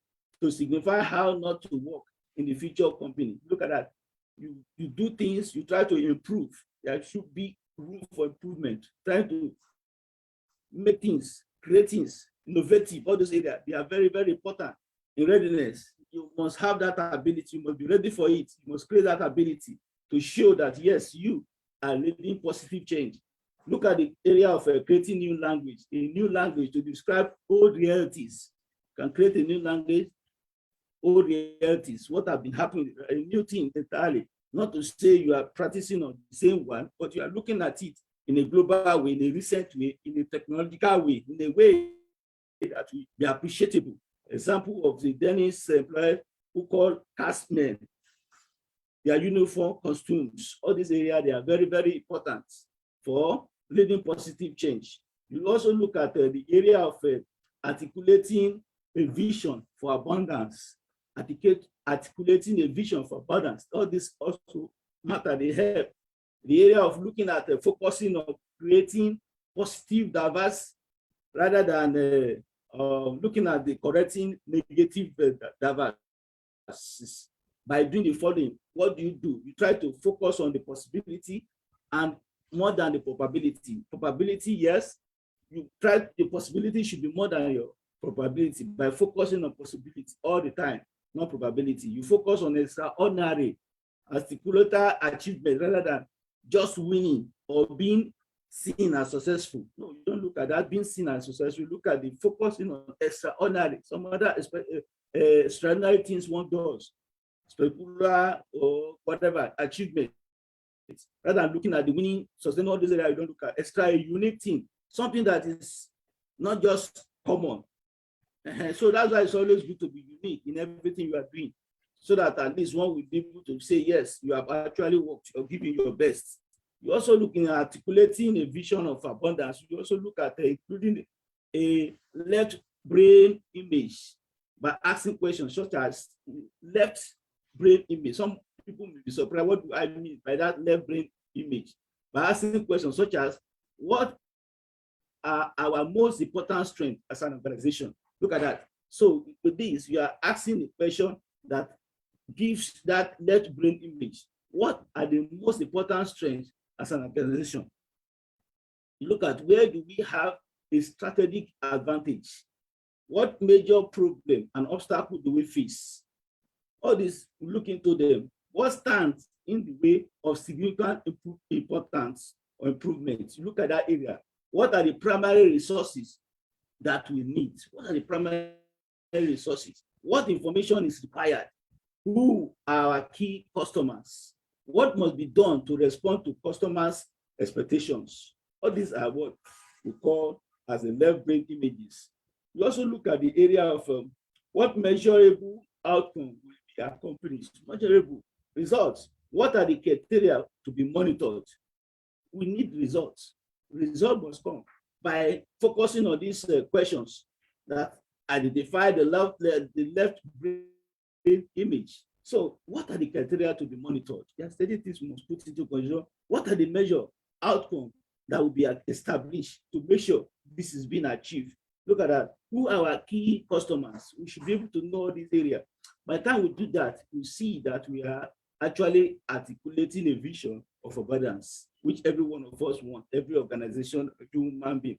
S2: to signify how not to work in the future company. Look at that. You do things, you try to improve. There should be room for improvement. Trying to make things, create things, innovative, all those areas, they are very, very important in readiness. You must have that ability, you must be ready for it. You must create that ability to show that, yes, you are leading positive change. Look at the area of creating new language, a new language to describe old realities. You can create a new language, old realities, what have been happening, a new thing entirely. Not to say you are practicing on the same one, but you are looking at it in a global way, in a recent way, in a technological way, in a way that will be appreciable. Example of the Danish employees who call craftsmen. Their uniform costumes, all these areas, they are very, very important for leading positive change. You also look at the area of articulating a vision for abundance, articulating a vision for abundance. All this also matter, they help. The area of looking at focusing on creating positive, diverse, rather than looking at the correcting negative diverse. By doing the following, what do? You try to focus on the possibility and more than the probability. Probability, yes, you try, the possibility should be more than your probability by focusing on possibility all the time, not probability. You focus on extraordinary, articulated achievement rather than just winning or being seen as successful. No, you don't look at that being seen as successful. You look at the focusing on extraordinary, some other extraordinary things one does, spectacular or whatever achievement. Rather than looking at the winning, sustain all these areas, you don't look at extra unique thing, something that is not just common. So that's why it's always good to be unique in everything you are doing, so that at least one will be able to say, yes, you have actually worked, you're giving your best. You also look in articulating a vision of abundance. You also look at including a left brain image by asking questions such as left brain image. Some people may be surprised, what do I mean by that left brain image? By asking questions such as, what are our most important strengths as an organization? Look at that. So with this, you are asking a question that gives that left brain image. What are the most important strengths as an organization? You look at, where do we have a strategic advantage? What major problem and obstacle do we face? All this, look into them. What stands in the way of significant importance or improvement? You look at that area. What are the primary resources that we need? What are the primary resources? What information is required? Who are our key customers? What must be done to respond to customers' expectations? All these are what we call as the left brain images. We also look at the area of what measurable outcome will be accomplished, measurable results. what are the criteria to be monitored? We need results. Result must come by focusing on these questions that identify the left brain image. So what are the criteria to be monitored? The activities must put into consideration what are the measure outcome that will be established to make sure this is being achieved. Look at that. Who are our key customers? We should be able to know this area. By the time we do that, we see that we are actually articulating a vision of abundance, which every one of us wants, every organization, human being.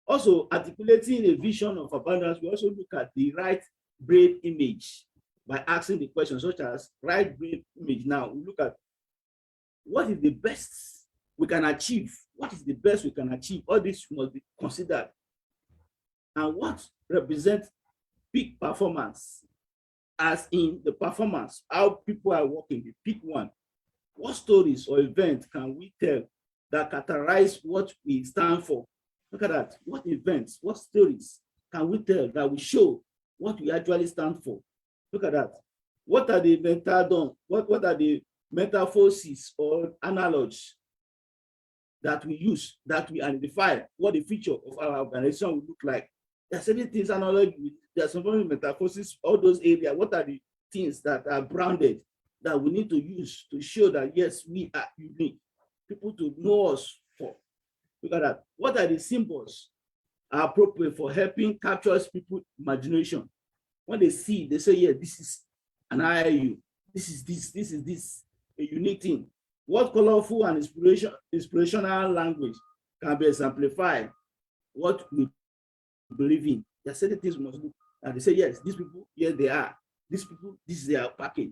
S2: Also, articulating a vision of abundance, we also look at the right brain image by asking the questions such as right brain image. Now, we look at what is the best we can achieve. What is the best we can achieve? All this must be considered. And what represents peak performance, as in the performance, how people are working, the peak one. What stories or events can we tell that characterize what we stand for? Look at that. What events, what stories can we tell that will show what we actually stand for? Look at that. What are the what are the metaphors or analogs that we use, that we identify what the future of our organization will look like? There are certain things analogy, there are some metaphors, all those areas. What are the things that are branded that we need to use to show that yes, we are unique, people to know us for? Look at that. What are the symbols are appropriate for helping capture people's imagination? When they see, they say, yeah, this is an IIU, this is this, a unique thing. What colorful and inspirational language can be exemplified what we believe in? There are certain things must look, and they say, yes, these people, here they are. These people, this is their package.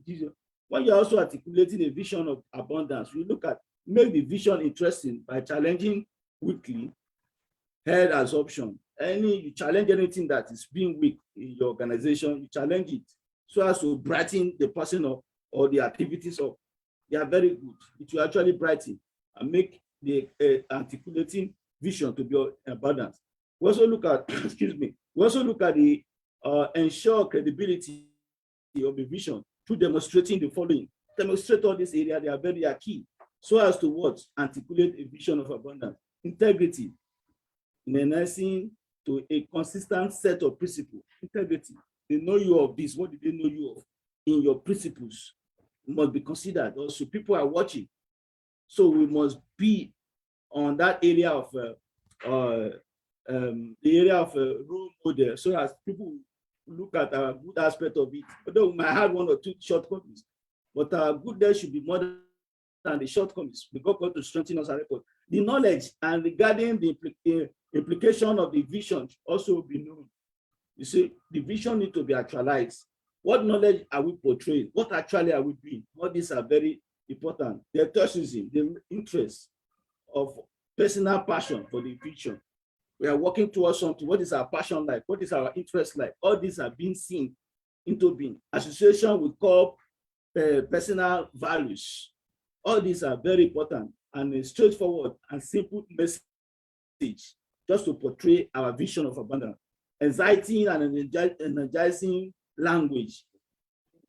S2: When you're also articulating a vision of abundance, we look at, make the vision interesting by challenging weekly held as option. You challenge anything that is being weak in your organization, you challenge it so as to brighten the person up or the activities up. They are very good. It will actually brighten and make the articulating vision to be abundant. We also look at, excuse me, we also look at the ensure credibility of the vision through demonstrating the following. Demonstrate all this area, they are very key. So as to what? Articulate a vision of abundance. Integrity, in enhancing to a consistent set of principles. Integrity, they know you of this. What did they know you of? In your principles must be considered. Also, people are watching. So we must be on that area of the area of role model, so as people look at our good aspect of it. Although we might have one or two shortcomings, but our goodness should be more than the shortcomings. We got to strengthen us our record. The knowledge and regarding the implication of the vision also be known. You see, the vision need to be actualized. What knowledge are we portraying? What actually are we doing? All these are very important. The enthusiasm, the interest of personal passion for the vision. We are working towards something. What is our passion like? What is our interest like? All these are being seen into being. Association with core personal values. All these are very important and a straightforward and simple message just to portray our vision of abundance. Exciting and energizing language.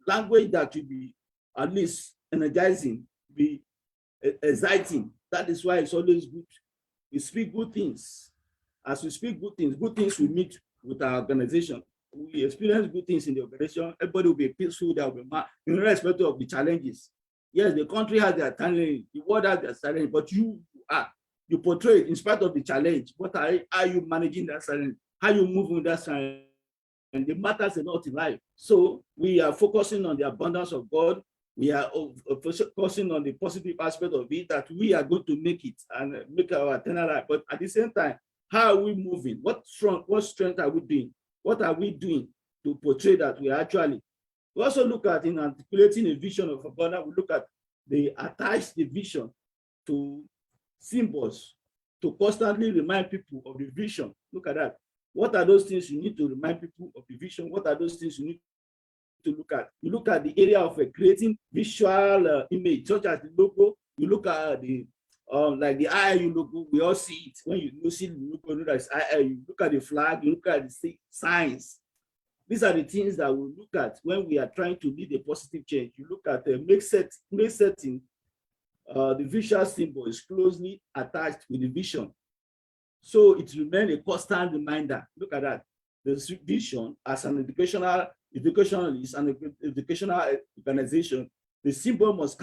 S2: Language that will be at least energizing, be exciting. That is why it's always good. We speak good things. As we speak good things we meet with our organization. We experience good things in the organization. Everybody will be peaceful. There will be in respect of the challenges. Yes, the country has their challenge, the world has their challenge, but you you portray it in spite of the challenge. What are you managing that challenge? How you move with that challenge? And it matters a lot in life. So we are focusing on the abundance of God. We are focusing on the positive aspect of it, that we are going to make it and make our eternal life. But at the same time, how are we moving? What strength are we doing? What are we doing to portray that we are actually? We also look at, in articulating a vision of abundance, we look at attach the vision to symbols to constantly remind people of the vision. Look at that. What are those things you need to remind people of the vision? What are those things you need to look at? You look at the area of creating visual image, such as the logo. You look at the like the IIU logo. We all see it. When you see the logo, you know that it's IIU. You look at the flag. You look at the signs. These are the things that we look at when we are trying to lead a positive change. You look at the make setting. The visual symbol is closely attached with the vision. So it remains a constant reminder. Look at that. The vision as an educationalist and educational organization, the symbol must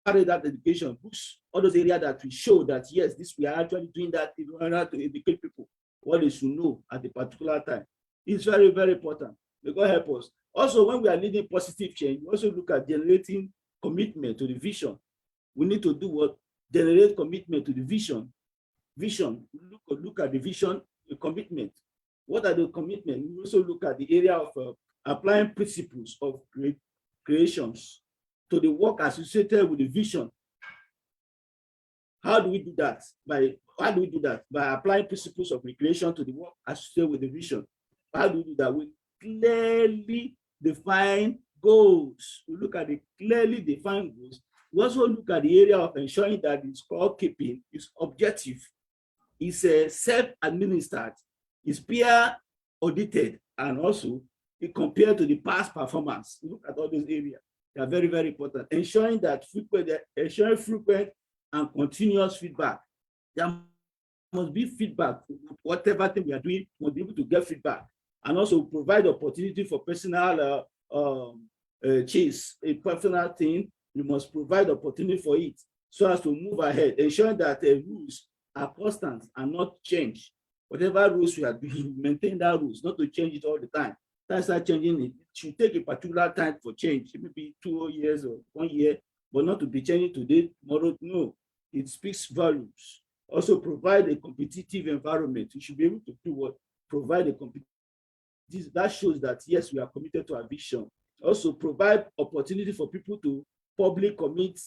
S2: carry that education, books, all those areas that we show that, yes, this we are actually doing that in order to educate people what they should know at a particular time. It's very, very important. May God help us. Also, when we are leading positive change, we also look at generating commitment to the vision. We need to do what? Generate commitment to the vision. Vision, look at the vision, the commitment. What are the commitments? We also look at the area of applying principles of creations to the work associated with the vision. How do we do that? By applying principles of recreation to the work associated with the vision. How do we do that? We clearly define goals. We look at the clearly defined goals. We also look at the area of ensuring that the scorekeeping is objective, is self-administered, is peer audited, and also it compared to the past performance. We look at all those areas. They are very, very important. Ensuring frequent and continuous feedback. There must be feedback. Whatever thing we are doing, we must be able to get feedback. And also provide opportunity for personal chase, a personal thing. You must provide opportunity for it so as to move ahead, ensuring that the rules are constant and not change. Whatever rules we are doing, maintain that rules, not to change it all the time. That's not changing it. It should take a particular time for change. It may be 2 years or 1 year, but not to be changing today, tomorrow. No, it speaks volumes. Also provide a competitive environment. You should be able to do what? Provide a competitive. That shows that, yes, we are committed to our vision. Also provide opportunity for people to publicly commit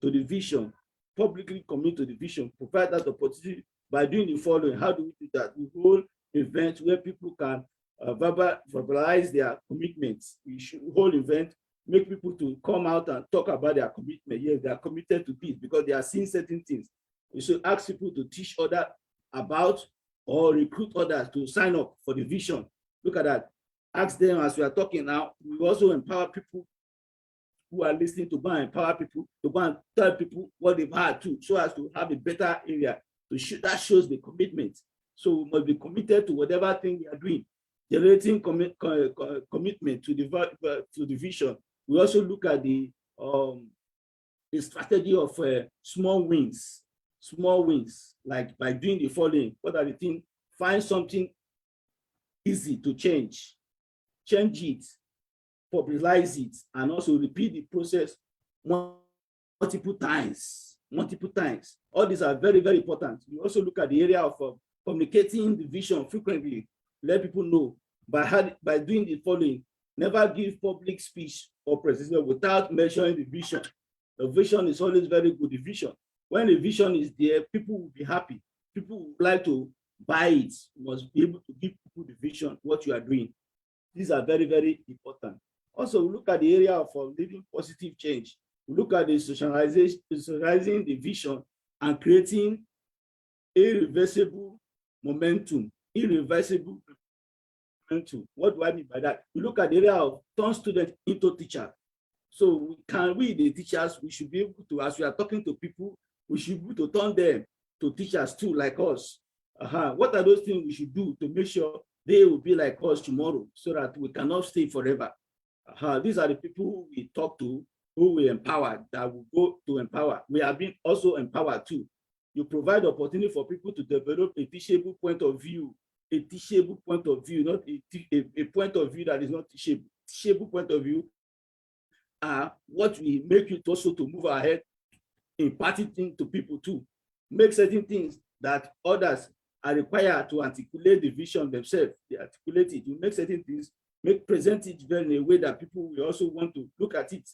S2: to the vision. Provide that opportunity by doing the following. How do we do that? We hold events where people can verbalize their commitments. We should hold events, make people to come out and talk about their commitment. Yes, they are committed to this because they are seeing certain things. We should ask people to teach others about or recruit others to sign up for the vision. Look at that. Ask them as we are talking now. We also empower people who are listening to go and empower people to go and tell people what they've had to, so as to have a better area to show. That shows the commitment. So we must be committed to whatever thing we are doing, generating commitment to the vision. We also look at the strategy of small wins, like by doing the following. What are the things? Find something easy to change it, popularize it, and also repeat the process multiple times. All these are very, very important. We also look at the area of communicating the vision frequently. Let people know by doing the following. Never give public speech or presentation without mentioning the vision. The vision is always very good. The vision. When the vision is there, people will be happy. People would like to buy it. You must be able to give people the vision, what you are doing. These are very, very important. Also, we look at the area of living positive change. We look at the socializing the vision and creating irreversible momentum. What do I mean by that? We look at the area of turn student into teacher. So the teachers, we should be able to, as we are talking to people, we should be able to turn them to teachers too, like us. What are those things we should do to make sure they will be like us tomorrow, so that we cannot stay forever? These are the people who we talk to, who we empower, that will go to empower. We are being also empowered too. You provide opportunity for people to develop a teachable point of view, not a point of view that is not teachable. Teachable point of view are what we make you also to move ahead, imparting things to people too. Make certain things that others are required to articulate the vision themselves. They articulate it. You make certain things, present it in a way that people will also want to look at it.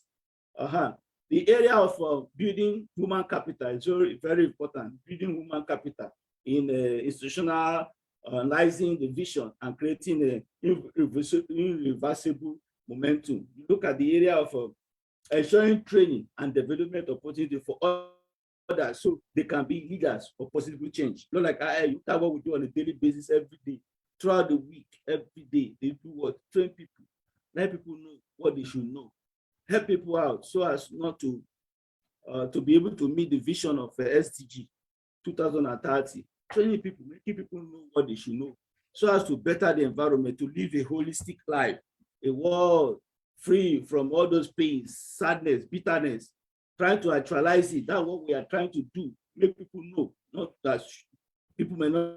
S2: The area of building human capital is very, very important. Building human capital in institutionalizing the vision and creating a irreversible momentum. You look at the area of ensuring training and development opportunity for others, so they can be leaders of positive change. Not like IIU, that's what we do on a daily basis every day. throughout the week, every day. They do what? Train people. Let people know what they should know. Help people out so as not to be able to meet the vision of SDG 2030. Training people, making people know what they should know so as to better the environment, to live a holistic life, a world free from all those pains, sadness, bitterness, trying to actualize it. That's what we are trying to do. Make people know, not that people may not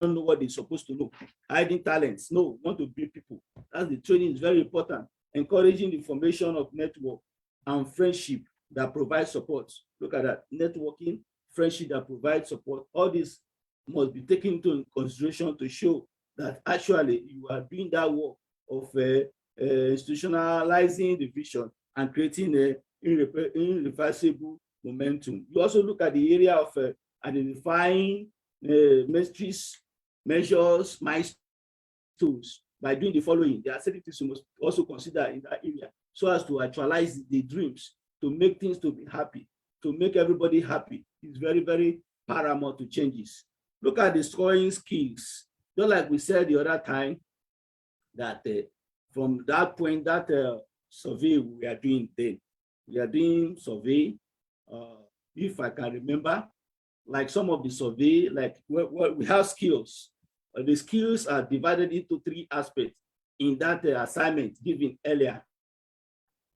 S2: know what they're supposed to know. Hiding talents, no, want to build people. That's the training is very important. Encouraging the formation of network and friendship that provide support. Look at that, networking, friendship that provide support. All this must be taken into consideration to show that actually you are doing that work of institutionalizing the vision and creating a irreversible momentum. You also look at the area of identifying measures, milestones by doing the following. There are certain things you must also consider in that area so as to actualize the dreams, to make things to be happy, to make everybody happy. It's very, very paramount to changes. Look at the scoring skills. Just like we said the other time, that from that point, that survey we are doing then, we are doing survey, if I can remember, like some of the survey, like we have skills. The skills are divided into 3 aspects in that assignment given earlier.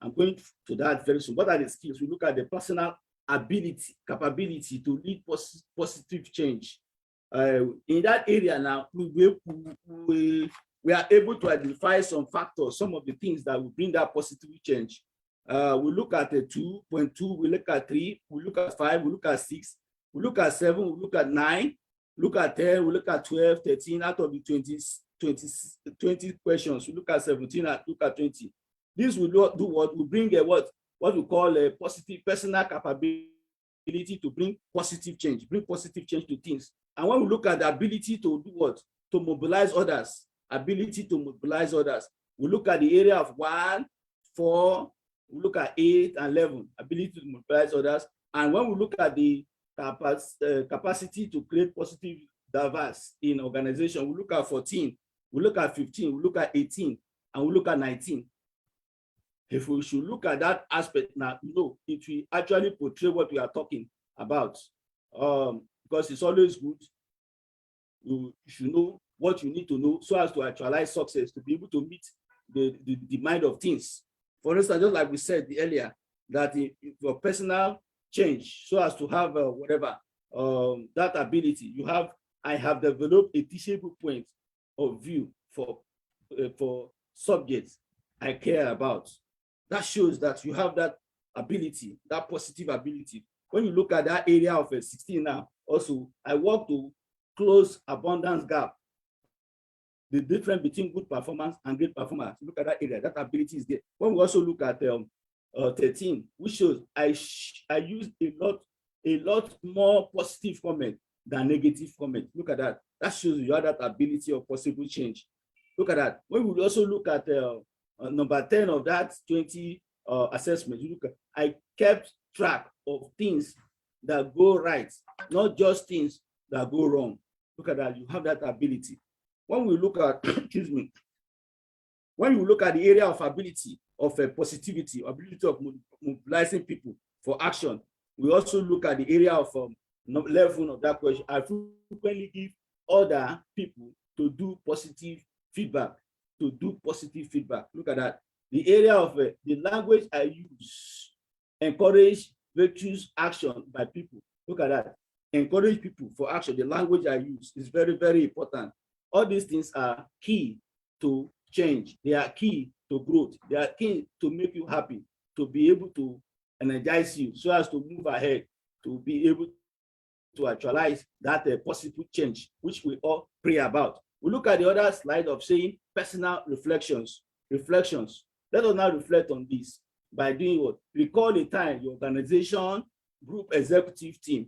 S2: I'm going to that very soon. What are the skills? We look at the personal ability, capability to lead positive change. In that area now, we are able to identify some factors, some of the things that will bring that positive change. We look at 2.2, we look at 3, we look at 5, we look at 6, we look at 7, we look at 9, look at 10, we look at 12, 13, out of the 20 questions, we look at 17, and look at 20. This will do what? We bring what we call a positive personal capability to bring positive change to things. And when we look at the ability to do what? To mobilize others, ability to mobilize others. We look at the area of 1, 4, we look at 8 and 11, ability to mobilize others. And when we look at the capacity to create positive diverse in organization, we look at 14, we look at 15, we look at 18, and we look at 19. If we should look at that aspect now, no, it will actually portray what we are talking about. Because it's always good. You should know what you need to know so as to actualize success, to be able to meet the mind of things. For instance, just like we said earlier, that your personal change, so as to have that ability, I have developed a teachable point of view for subjects I care about. That shows that you have that ability, that positive ability. When you look at that area of 16 now, also, I work to close abundance gap, the difference between good performance and great performance. Look at that area, that ability is there. When we also look at 13, which shows I use a lot more positive comment than negative comment. Look at that. That shows you have that ability of possible change. Look at that. When we also look at number 10 of that 20 assessment, you look at, I kept track of things that go right, not just things that go wrong. Look at that. You have that ability. When we look at, excuse me, when you look at the area of ability of positivity, ability of mobilizing people for action, we also look at the area of level of that question. I frequently give other people to do positive feedback, Look at that. The area of the language I use, encourage virtuous action by people. Look at that. Encourage people for action. The language I use is very, very important. All these things are key to change. They are key to growth. They are key to make you happy, to be able to energize you so as to move ahead, to be able to actualize that possible change, which we all pray about. We look at the other slide of saying personal reflections. Let us now reflect on this by doing what? Recall a time your organization, group, executive team,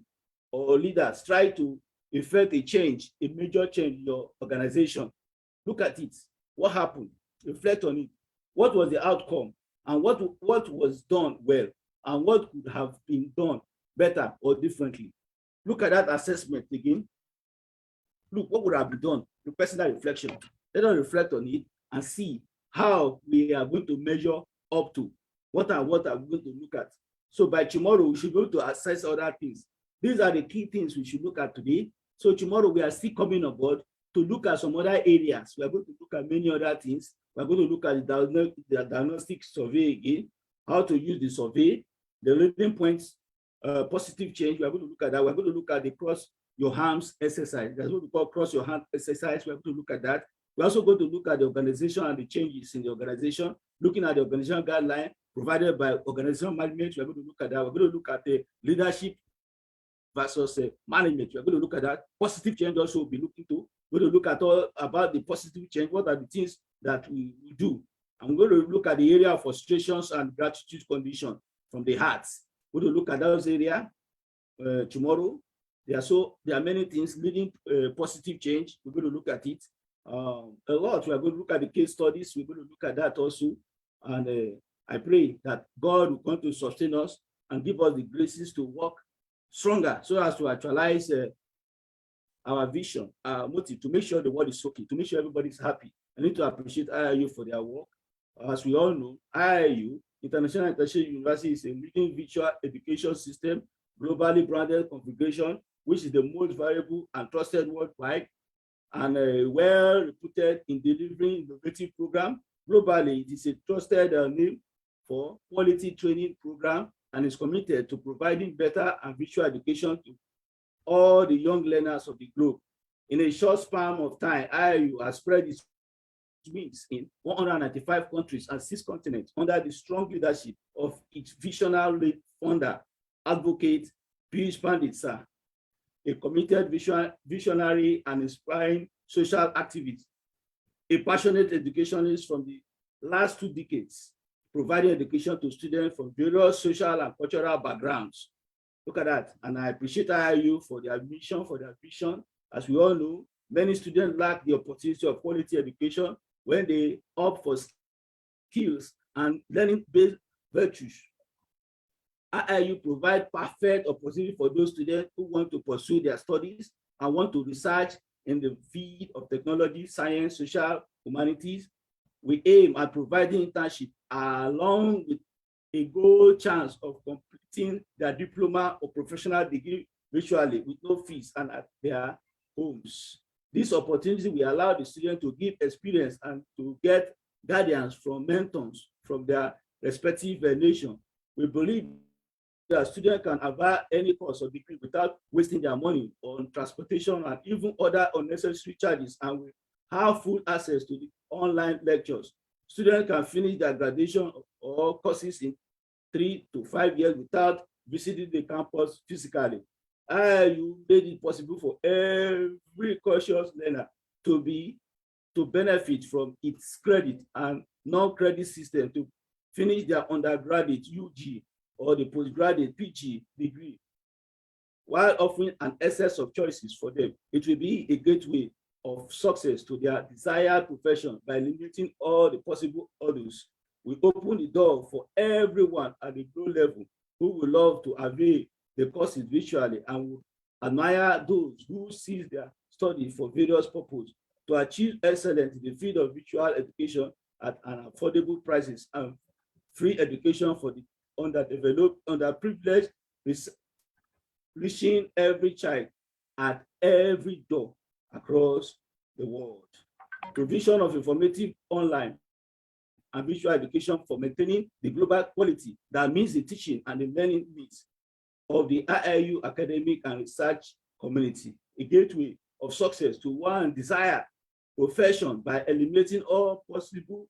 S2: or leaders try to effect a change, a major change in your organization. Look at it. What happened? Reflect on it. What was the outcome? And what was done well? And what could have been done better or differently? Look at that assessment again. look, what would have been done? The personal reflection. Let us reflect on it and see how we are going to measure up to what are we going to look at. So by tomorrow, we should be able to assess other things. These are the key things we should look at today. So tomorrow, we are still coming on board to look at some other areas. We are going to look at many other things. We are going to look at the diagnostic survey again, how to use the survey, the leading points, positive change. We are going to look at that. We are going to look at the cross your hands exercise. That's what we call cross your hand exercise. We are going to look at that. We're also going to look at the organization and the changes in the organization, looking at the organizational guideline provided by organizational management. We're going to look at that. We're going to look at the leadership versus management. We're going to look at that. Positive change also will be looking to. We're going to look at all about the positive change. What are the things that we do? I'm going to look at the area of frustrations and gratitude condition from the heart. We're going to look at those areas tomorrow. There are many things leading positive change. We're going to look at it a lot. We're going to look at the case studies. We're going to look at that also. And I pray that God will come to sustain us and give us the graces to work stronger so as to actualize our vision, our motive, to make sure the world is okay, to make sure everybody's happy. I need to appreciate IIU for their work. As we all know, IIU, International University, is a leading virtual education system, globally branded configuration, which is the most valuable and trusted worldwide, and well reputed in delivering innovative program. Globally, it is a trusted name for quality training program and is committed to providing better and virtual education to all the young learners of the globe. In a short span of time, IIU has spread its wings in 195 countries and 6 continents under the strong leadership of its visionary founder, advocate Piyush Pandit, sir, a committed visionary and inspiring social activist, a passionate educationist from the last 2 decades, providing education to students from various social and cultural backgrounds. Look at that. And I appreciate IIU for their mission, for their vision. As we all know, many students lack the opportunity of quality education when they opt for skills and learning-based virtues. IIU provide perfect opportunity for those students who want to pursue their studies and want to research in the field of technology, science, social, humanities. We aim at providing internship along with a gold chance of completing their diploma or professional degree virtually with no fees and at their homes. This opportunity will allow the student to give experience and to get guidance from mentors from their respective nation. We believe that students can avoid any course or degree without wasting their money on transportation and even other unnecessary charges, and will have full access to the online lectures. Students can finish their graduation or courses in 3 to 5 years without visiting the campus physically. You made it possible for every cautious learner to benefit from its credit and non-credit system to finish their undergraduate UG or the postgraduate PG degree, while offering an excess of choices for them. It will be a gateway of success to their desired profession by eliminating all the possible hurdles. We open the door for everyone at the low level who would love to avail the courses virtually and would admire those who seize their study for various purposes to achieve excellence in the field of virtual education at an affordable prices and free education for the underdeveloped, underprivileged, reaching every child at every door across the world. Provision of informative online and visual education for maintaining the global quality that meets the teaching and the learning needs of the IIU academic and research community. A gateway of success to one desired profession by eliminating all possible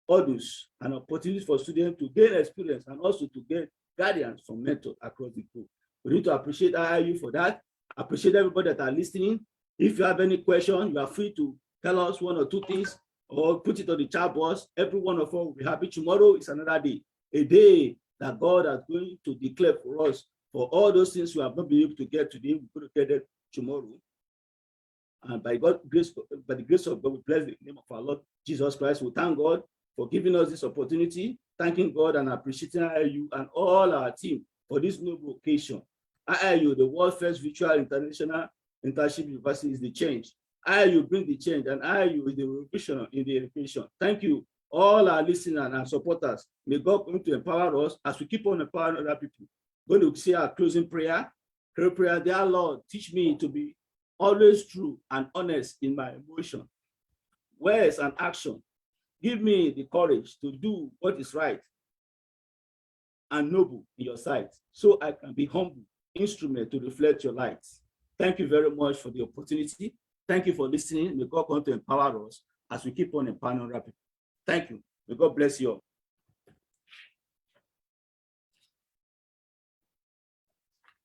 S2: hurdles and opportunities for students to gain experience and also to get guidance from mentors across the globe. We need to appreciate IIU for that. Appreciate everybody that are listening. If you have any question, you are free to tell us 1 or 2 things or put it on the chat box. Every one of us will be happy. Tomorrow is another day, a day that God is going to declare for us. For all those things we have not been able to get today, we're going to get them tomorrow. And by the grace of God, we bless the name of our Lord Jesus Christ. We thank God for giving us this opportunity, thanking God and appreciating IIU and all our team for this noble occasion. IIU, the world's first virtual international Internship University is the change. IIU bring the change, and IIU is the revision in the education. Thank you, all our listeners and supporters. May God come to empower us as we keep on empowering other people. Going to say our closing prayer. Prayer, dear Lord, teach me to be always true and honest in my emotion, words, and action. Give me the courage to do what is right and noble in your sight, so I can be humble instrument to reflect your light. Thank you very much for the opportunity. Thank you for listening. May God come to empower us as we keep on empowering other people. Thank you. May God bless you all.